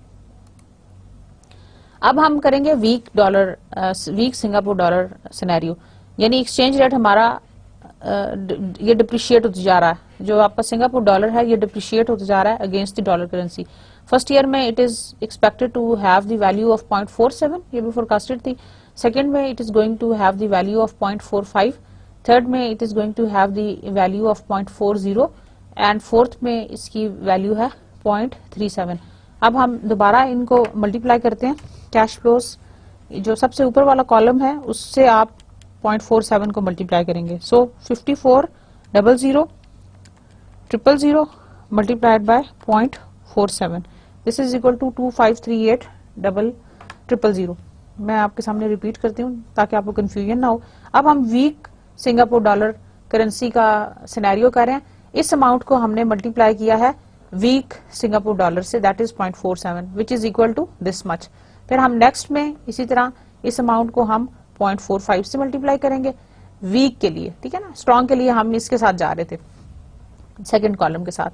अब हम करेंगे वीक सिंगापुर डॉलर सिनेरियो, यानी एक्सचेंज रेट हमारा ये डिप्रिशिएट होता जा रहा है। जो आपका सिंगापुर डॉलर है ये डिप्रिशिएट होता जा रहा है against the dollar currency. First year में it is expected to have the value of 0.47, ये भी फोरकास्टेड थी। सेकेंड में it is going to have the value of 0.45, third में it is going to have the value of 0.40 and fourth में इसकी value है 0.37। अब हम दोबारा इनको मल्टीप्लाई करते हैं। कैश फ्लोज जो सबसे ऊपर वाला कॉलम है उससे आप 0.47 को मल्टीप्लाई करेंगे। So 540000 multiplied by 0.47, this is equal to 2538000 मैं आपके सामने रिपीट करती हूँ ताकि आपको कंफ्यूजन ना हो। अब हम वीक सिंगापुर डॉलर करेंसी का सिनेरियो कर रहे हैं। इस अमाउंट को हमने मल्टीप्लाई किया है वीक सिंगापुर डॉलर से, that is 0.47 which is equal to this much. फिर हम नेक्स्ट में इसी तरह इस अमाउंट को हम 0.45 से मल्टीप्लाई करेंगे वीक के लिए, ठीक है ना। स्ट्रॉन्ग के लिए हम इसके साथ जा रहे थे, सेकेंड कॉलम के साथ।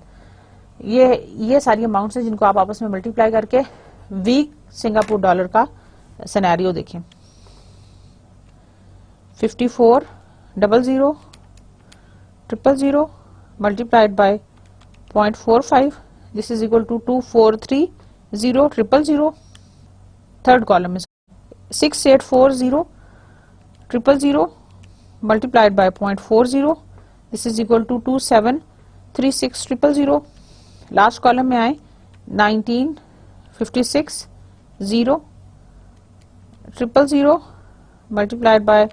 ये सारी अमाउंट्स हैं जिनको आप आपस में मल्टीप्लाई करके वीक सिंगापुर डॉलर का सिनेरियो देखें। 540000 multiplied by 0.45, this is equal to 2430,000. Third column is 6840,000 multiplied by 0.40, this is equal to 2736,000. Last column में आए 1956,000 multiplied by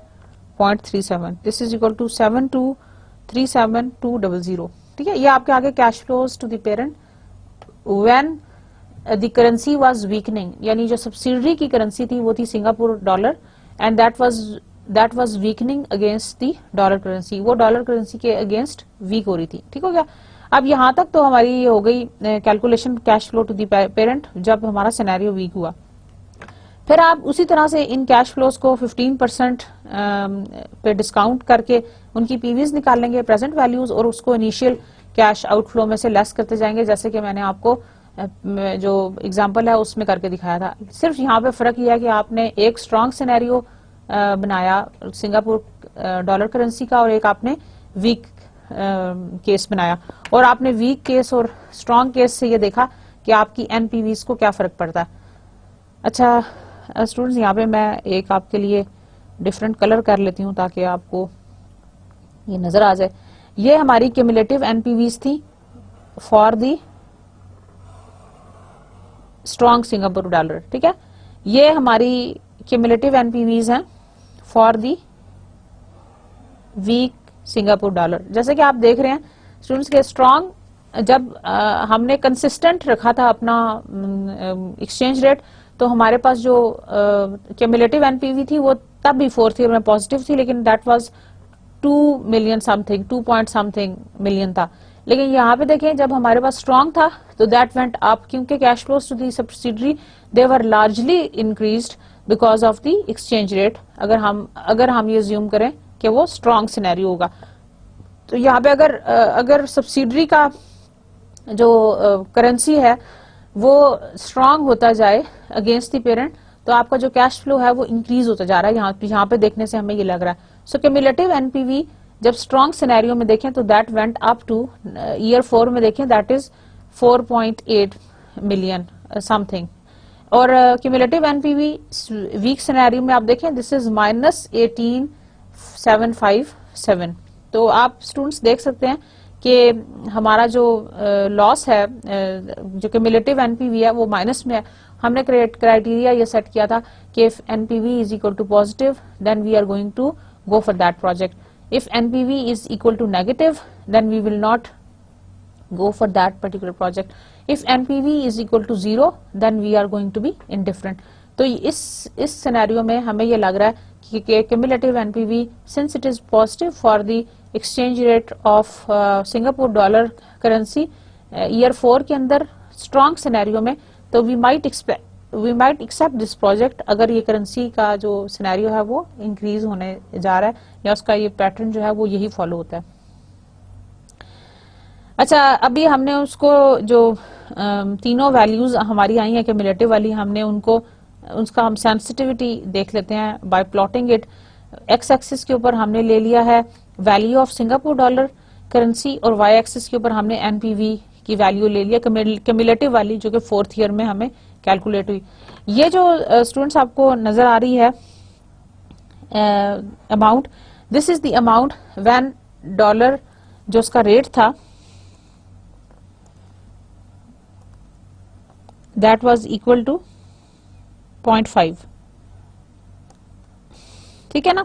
0.37, this is equal to 7237,200. ठीक है, ये आपके आगे cash flows to the parent when the currency was weakening, यानी जो subsidiary की करेंसी थी वो थी Singapore dollar and that was weakening against the dollar currency, वो डॉलर करेंसी के अगेंस्ट वीक हो रही थी। ठीक हो गया। अब यहां तक तो हमारी हो गई calculation cash flow to the parent जब हमारा सिनेरियो वीक हुआ। फिर आप उसी तरह से इन कैश फ्लोज को 15% पे डिस्काउंट करके उनकी पीवीज निकाल लेंगे, प्रेजेंट वैल्यूज, और उसको इनिशियल कैश आउटफ्लो में से लेस करते जाएंगे, जैसे कि मैंने आपको जो एग्जांपल है उसमें करके दिखाया था। सिर्फ यहाँ पे फर्क यह है कि आपने एक स्ट्रॉन्ग सिनेरियो बनाया सिंगापुर डॉलर करेंसी का और एक आपने वीक केस बनाया, और आपने वीक केस और स्ट्रॉन्ग केस से ये देखा कि आपकी एनपीवीज को क्या फर्क पड़ता है। अच्छा स्टूडेंट्स, यहाँ पे मैं एक आपके लिए डिफरेंट कलर कर लेती हूँ ताकि आपको ये नजर आ जाए। ये हमारी क्यूमुलेटिव एनपीवीज थी for the strong Singapore dollar, ठीक है। ये हमारी क्यूमुलेटिव एनपीवीज हैं for the weak Singapore dollar. जैसे कि आप देख रहे हैं स्टूडेंट्स के स्ट्रॉन्ग जब हमने कंसिस्टेंट रखा था अपना एक्सचेंज रेट, तो हमारे पास जो क्यूमुलेटिव एनपीवी थी वो तब भी फोर्थ ईयर में पॉजिटिव थी, लेकिन that was 2 million something, 2 point something million था। लेकिन यहाँ पे देखें जब हमारे पास स्ट्रॉन्ग था तो दैट वेंट अप, क्योंकि cash flows to the subsidiary they were largely increased because of the exchange rate. अगर हम ये ज्यूम करें कि वो स्ट्रॉन्ग सिनेरियो होगा, तो यहाँ पे अगर सब्सिडरी का जो करेंसी है वो स्ट्रॉन्ग होता जाए अगेंस्ट द पेरेंट, तो आपका जो कैश फ्लो है वो इंक्रीज होता जा रहा है। यहाँ पे देखने से हमें ये लग रहा है। सो क्यूमुलेटिव एनपीवी जब स्ट्रॉन्ग सिनेरियो में देखें तो that went up two year 4 में देखें दैट इज 4.8 मिलियन समथिंग, और क्यूमुलेटिव एनपीवी वीक सिनेरियो में आप देखें दिस इज -18,757। तो आप स्टूडेंट्स देख सकते हैं कि हमारा जो लॉस है, जो क्यूमुलेटिव एनपीवी है वो माइनस में है। हमने क्राइटेरिया ये सेट किया था कि if NPV is equal to positive then we are going to go for that project, if NPV is equal to negative then we will not go for that particular project, if NPV is equal to 0 then we are going to be indifferent। तो इस scenario में हमें ये लग रहा है कि cumulative NPV since it is positive for the exchange rate of Singapore dollar currency year 4 के अंदर strong सिनेरियो में, तो we might accept this project अगर ये करेंसी का जो सिनेरियो है वो इंक्रीज होने जा रहा है या उसका ये पैटर्न जो है वो यही फॉलो होता है। अच्छा, अभी हमने उसको जो तीनों वैल्यूज हमारी आई हैं क्यूमुलेटिव वाली, हमने उसका हम सेंसिटिविटी देख लेते हैं bye plotting it. X axis के ऊपर हमने ले लिया है value of Singapore dollar currency और वाई एक्सिस के ऊपर हमने एनपीवी की वैल्यू ले लिया क्यूमुलेटिव वाली, जो कि 4th ईयर में हमें कैलकुलेट हुई। ये जो स्टूडेंट्स आपको नजर आ रही है amount, this is the amount when dollar जो उसका रेट था दैट वाज इक्वल टू 0.5, ठीक है ना।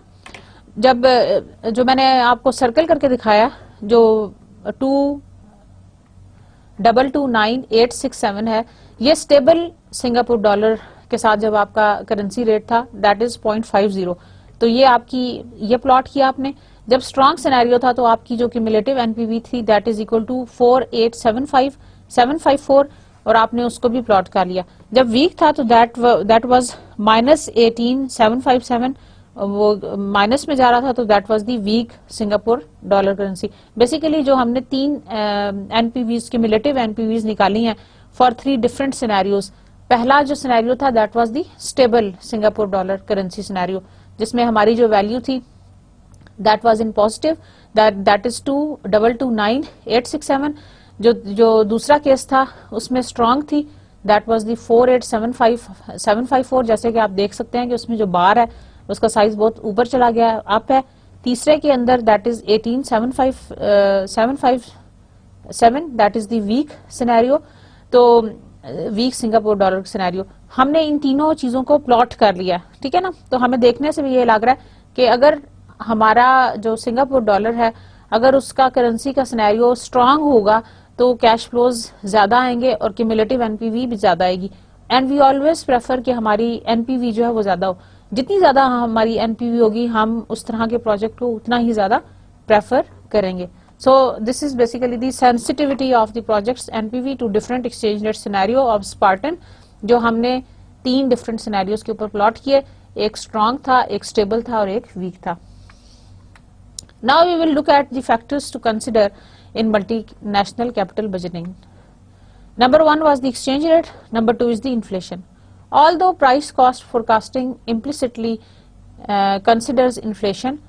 जब जो मैंने आपको सर्कल करके दिखाया जो 2229867 है, ये स्टेबल सिंगापुर डॉलर के साथ जब आपका करेंसी रेट था दैट इज 0.50, तो ये आपकी ये प्लॉट किया आपने। जब स्ट्रॉन्ग सिनेरियो था तो आपकी जो क्यूमुलेटिव एनपीवी थी दैट इज इक्वल टू 4875754, और आपने उसको भी प्लॉट कर लिया। जब वीक था तो दैट वाज -18757, वो माइनस में जा रहा था, तो that was the weak Singapore dollar currency. Basically जो हमने 3 एनपीवीज क्यूमुलेटिव एनपीवीज निकाली हैं फॉर 3 डिफरेंट सिनेरियोज। पहला जो सिनेरियो था that was the stable Singapore dollar currency scenario, जिसमें हमारी जो वैल्यू थी that was in positive, that is 2229867। जो दूसरा केस था उसमें स्ट्रांग थी, दैट वाज दी 4875754। जैसे कि आप देख सकते हैं कि उसमें जो बार है उसका साइज बहुत ऊपर चला गया है, अप है। तीसरे के अंदर that is 18757, that is the weak scenario, तो वीक सिंगापुर डॉलर सिनेरियो। हमने इन तीनों चीजों को प्लॉट कर लिया, ठीक है ना। तो हमें देखने से भी ये लग रहा है कि अगर हमारा जो सिंगापुर डॉलर है, अगर उसका करेंसी का सिनेरियो स्ट्रांग होगा तो कैश फ्लोज ज्यादा आएंगे और क्यूमुलेटिव एनपीवी भी ज्यादा आएगी। एंड वी ऑलवेज प्रेफर कि हमारी एनपीवी जो है वो ज्यादा हो। जितनी ज्यादा हमारी एनपीवी होगी हम उस तरह के प्रोजेक्ट को उतना ही ज्यादा प्रेफर करेंगे। So this is basically the sensitivity of the project's NPV to different exchange rate scenario of Spartan, जो हमने 3 डिफरेंट सिनेरियोज के ऊपर प्लॉट किए, एक स्ट्रॉन्ग था, एक स्टेबल था और एक वीक था। Now we will look at the factors to consider in multinational capital budgeting. Number 1 was the exchange rate, number 2 is the inflation. Although price cost forecasting implicitly considers inflation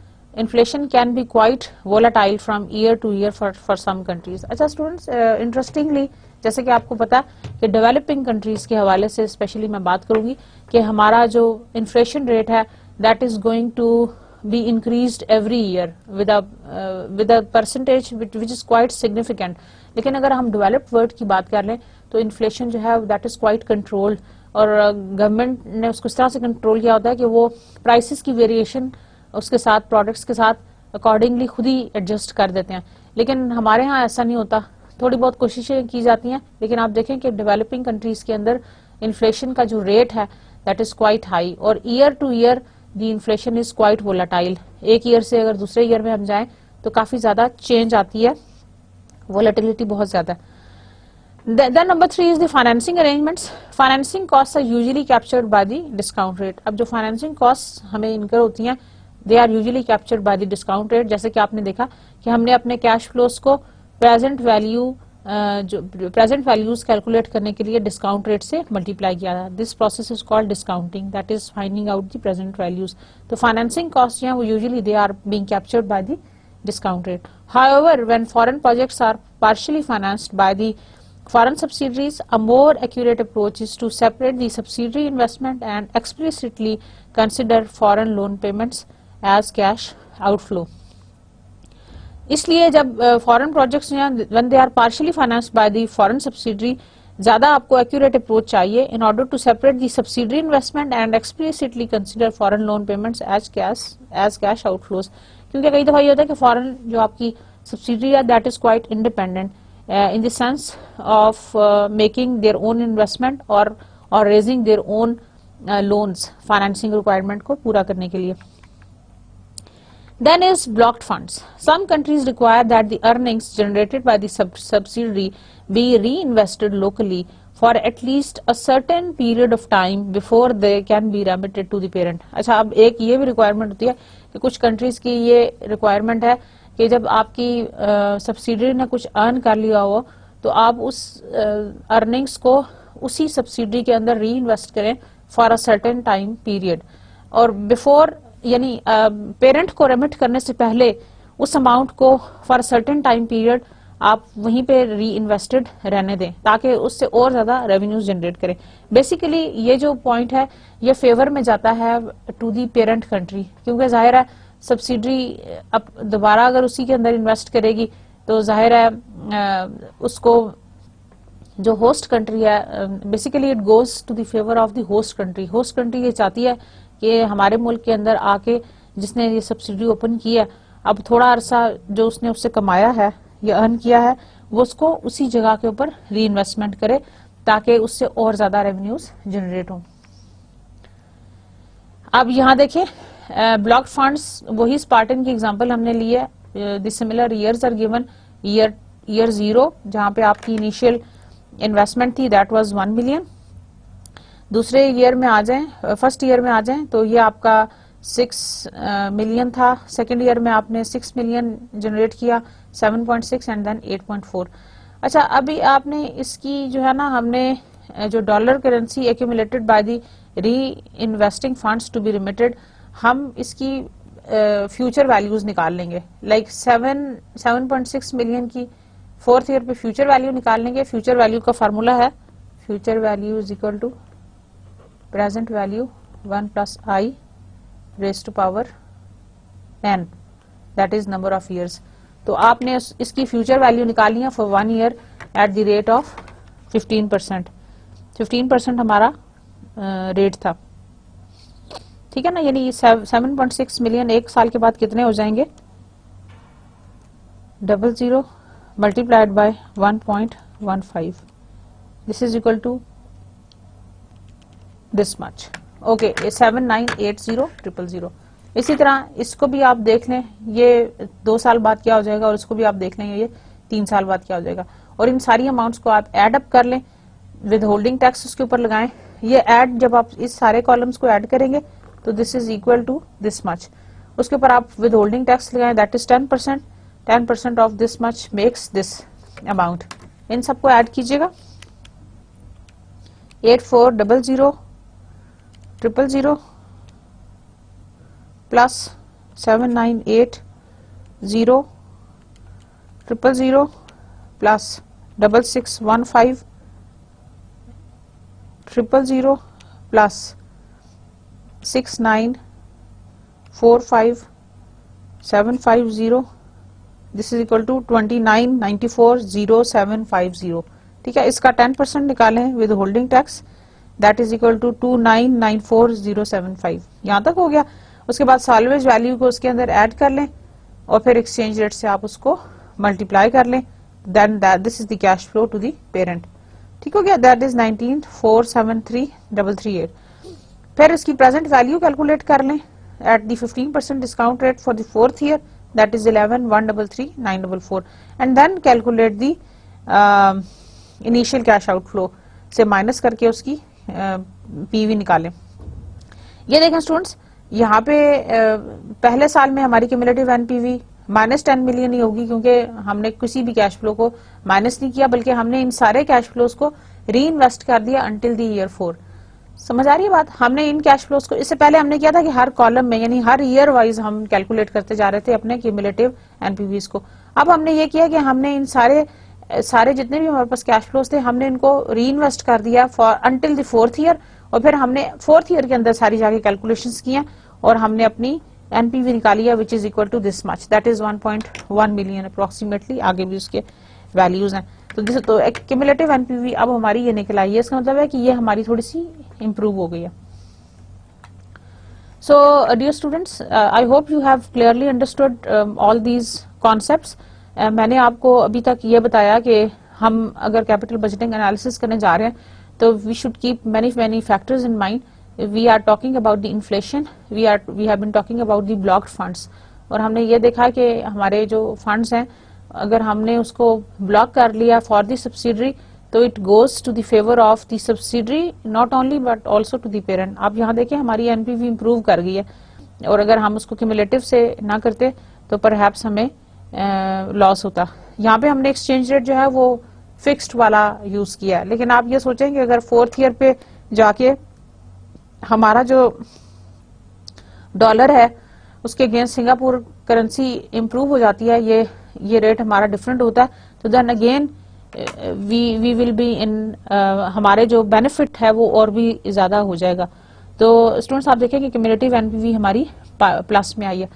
can be quite volatile from year to year for some countries. अच्छा students, interestingly जैसे कि आपको पता कि developing countries के हवाले से specially मैं बात करूंगी कि हमारा जो इन्फ्लेशन रेट है that is going to be increased every year with a percentage which is quite significant. लेकिन अगर हम डेवलप्ड वर्ल्ड की बात कर लें तो इन्फ्लेशन जो है दैट इज क्वाइट कंट्रोल्ड, और गवर्नमेंट ने उसको इस तरह से कंट्रोल किया होता है कि वो प्राइसेस की वेरिएशन उसके साथ प्रोडक्ट्स के साथ अकॉर्डिंगली खुद ही एडजस्ट कर देते हैं। लेकिन हमारे यहाँ ऐसा नहीं होता, थोड़ी बहुत कोशिशें की जाती हैं, लेकिन आप देखें कि डेवलपिंग कंट्रीज के अंदर इन्फ्लेशन का जो रेट है दैट इज क्वाइट हाई, और year two year the inflation is quite volatile. एक ईयर से अगर दूसरे ईयर में हम जाएं तो काफी ज्यादा चेंज आती है, वोलेटिलिटी बहुत ज्यादा है। Then number 3 is the financing arrangements. Financing costs are usually captured by the discount rate. अब जो financing costs हमें इनकर होती हैं they are usually captured by the discount rate. जैसे कि आपने देखा कि हमने अपने कैश फ्लोस को प्रेजेंट वैल्यूज कैलकुलेट करने के लिए डिस्काउंट रेट से मल्टीप्लाई किया था। This process is called discounting, that is finding out the present values. तो फाइनेंसिंग कॉस्ट जो है वो usually they are being captured by the discount rate. However when foreign projects are partially financed by the foreign subsidiaries, a more accurate approach is to separate the subsidiary investment and explicitly consider foreign loan payments as cash outflow. इसलिए जब foreign projects when they are partially financed by the foreign subsidiary, ज्यादा आपको accurate approach चाहिए in order to separate the subsidiary investment and explicitly consider foreign loan payments as cash outflows. क्योंकि कई दफा ये होता है कि फॉरेन जो आपकी subsidiary है that is quite independent in the sense of making their own investment or raising their own loans financing requirement को पूरा करने के लिए। Then is blocked funds. Some countries require that the earnings generated by the subsidiary be reinvested locally for at least a certain period of time before they can be remitted to the parent. अच्छा, अब एक ये भी requirement होती है कि कुछ countries की ये रिक्वायरमेंट है कि जब आपकी सब्सिडरी ने कुछ अर्न कर लिया हो तो आप उस अर्निंग्स को उसी सब्सिडरी के अंदर री इन्वेस्ट करें for a certain time period, और बिफोर यानी पेरेंट को रेमिट करने से पहले उस अमाउंट को फॉर सर्टेन टाइम पीरियड आप वहीं पे री इन्वेस्टेड रहने दें ताकि उससे और ज्यादा रेवेन्यूज जनरेट करें। बेसिकली ये जो पॉइंट है ये फेवर में जाता है टू दी पेरेंट कंट्री, क्योंकि जाहिर है सब्सिडरी अब दोबारा अगर उसी के अंदर इन्वेस्ट करेगी तो जाहिर है उसको जो होस्ट कंट्री है basically it goes to the favour of the host country. Host country ये चाहती है कि हमारे मुल्क के अंदर आके जिसने ये सब्सिडी ओपन की है अब थोड़ा अरसा जो उसने उससे कमाया है या अर्न किया है वो उसको उसी जगह के ऊपर री इन्वेस्टमेंट करे ताकि उससे और ज्यादा रेवेन्यूज जनरेट हों। अब यहाँ देखिए ब्लॉक फंड्स, वही स्पार्टन की एग्जांपल हमने ली है. The similar years are given. Year 0 जहां पे आपकी इनिशियल इन्वेस्टमेंट थी दैट वाज 1 मिलियन. दूसरे ईयर में आ जाएं, फर्स्ट ईयर में आ जाएं तो ये आपका 6 मिलियन था. सेकंड ईयर में आपने 6 मिलियन जनरेट किया, 7.6 एंड देन 8.4. अच्छा, अभी आपने इसकी जो है ना, हमने जो dollar currency accumulated by the reinvesting funds to be remitted, हम इसकी फ्यूचर वैल्यूज निकाल लेंगे. लाइक 7.6 मिलियन की फोर्थ ईयर पे फ्यूचर वैल्यू निकाल लेंगे. फ्यूचर वैल्यू का फार्मूला है future value is equal to present value 1 plus I raise to power n, that is number of years. तो आपने इसकी फ्यूचर वैल्यू निकाली है for 1 year at the rate of 15%. 15% हमारा रेट था, ठीक है ना. यानी 7.6 मिलियन एक साल के बाद कितने हो जाएंगे? 00 multiplied by 1.15. This is equal to this much. Okay, 7980,000. इसी तरह इसको भी आप देख लें, ये 2 साल बाद क्या हो जाएगा, और इसको भी आप देख लेंगे ये 3 साल बाद क्या हो जाएगा. और इन सारी अमाउंट्स को आप एड अप कर लें, विद होल्डिंग टैक्स उसके ऊपर लगाएं. ये ऐड जब आप इस सारे कॉलम्स को ऐड करेंगे तो this is equal to this much. उसके ऊपर आप विद होल्डिंग टैक्स लगाएं, that is 10%. 10% of this much makes this amount. इन सबको ऐड कीजिएगा. 8400,000 plus 7980,000 plus 6615,000 plus 6945,750. This is equal to 2994,0750. ठीक है, इसका 10% निकालें withholding tax, that is equal to 2994,075. यहां तक हो गया. उसके बाद साल्वेज वैल्यू को उसके अंदर ऐड कर लें और फिर एक्सचेंज रेट से आप उसको मल्टीप्लाई कर लें. Then this is the cash flow to the parent. ठीक हो गया, दैट इज 19,473,338. फिर इसकी प्रेजेंट वैल्यू कैलकुलेट कर लें at the 15% discount rate for the fourth year, that is 11,133,944, and then calculate the initial cash outflow से minus करके उसकी पीवी निकालें. ये देखें स्टूडेंट्स, यहाँ पे पहले साल में हमारी क्यूमुलेटिव एनपीवी -10 मिलियन ही होगी, क्योंकि हमने किसी भी कैश फ्लो को माइनस नहीं किया, बल्कि हमने इन सारे कैश फ्लोज को री इन्वेस्ट कर दिया अंटिल द ईयर 4. समझ आ रही है बात? हमने इन कैश फ्लोज को, इससे पहले हमने किया था कि हर कॉलम में यानी हर ईयर वाइज हम कैलकुलेट करते जा रहे थे अपने क्यूमुलेटिव एनपीवीज को. अब हमने ये किया कि हमने इन सारे जितने भी हमारे पास कैश फ्लोज थे, हमने इनको री इन्वेस्ट कर दिया for until the fourth year, और फिर हमने फोर्थ ईयर के अंदर सारी जाके कैलकुलेशंस किया और हमने अपनी एनपीवी निकाली है which is equal to this much, that is 1.1 million approximately. आगे भी उसके वैल्यूज हैं. तो क्यूमुलेटिव एनपीवी अब हमारी ये निकल आई है. इसका मतलब है कि ये हमारी थोड़ी सी इंप्रूव हो गई है. So dear students, I hope you have clearly understood all these concepts. मैंने आपको अभी तक ये बताया कि हम अगर कैपिटल बजटिंग एनालिसिस करने जा रहे हैं तो we should keep many factors in mind. We are talking about the inflation, we have been talking about the blocked funds, और हमने ये देखा कि हमारे जो फंड्स हैं अगर हमने उसको ब्लॉक कर लिया फॉर द सब्सिडरी तो it goes to the favour of the subsidiary not only but also to the parent. आप यहाँ देखें हमारी एनपीवी इंप्रूव कर गई है, और अगर हम उसको क्यूमुलेटिव से ना करते तो परहैप्स हमें लॉस होता. यहाँ पे हमने एक्सचेंज रेट जो है वो फिक्स्ड वाला यूज किया, लेकिन आप ये सोचें कि अगर फोर्थ ईयर पे जाके हमारा जो डॉलर है उसके अगेंस्ट सिंगापुर करेंसी इंप्रूव हो जाती है, ये रेट हमारा डिफरेंट होता है, तो then again we will be in, हमारे जो बेनिफिट है वो और भी ज्यादा हो जाएगा. तो स्टूडेंट्स आप देखें कि क्यूमुलेटिव एनपीवी हमारी प्लस में आई है.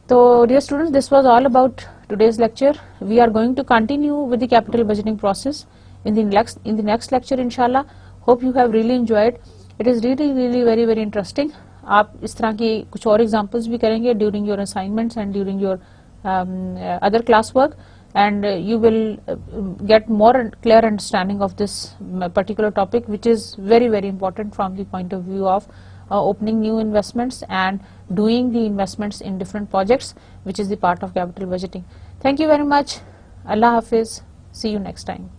तो dear students, this was all about today's lecture. We are going to continue with the capital budgeting process in the next lecture inshallah. Hope you have really enjoyed. It is really very interesting. आप इस तरह की कुछ और examples भी करेंगे during your assignments and during your other class work, and you will get more clear understanding of this particular topic, which is very important from the point of view of opening new investments and doing the investments in different projects, which is the part of capital budgeting. Thank you very much. Allah Hafiz. See you next time.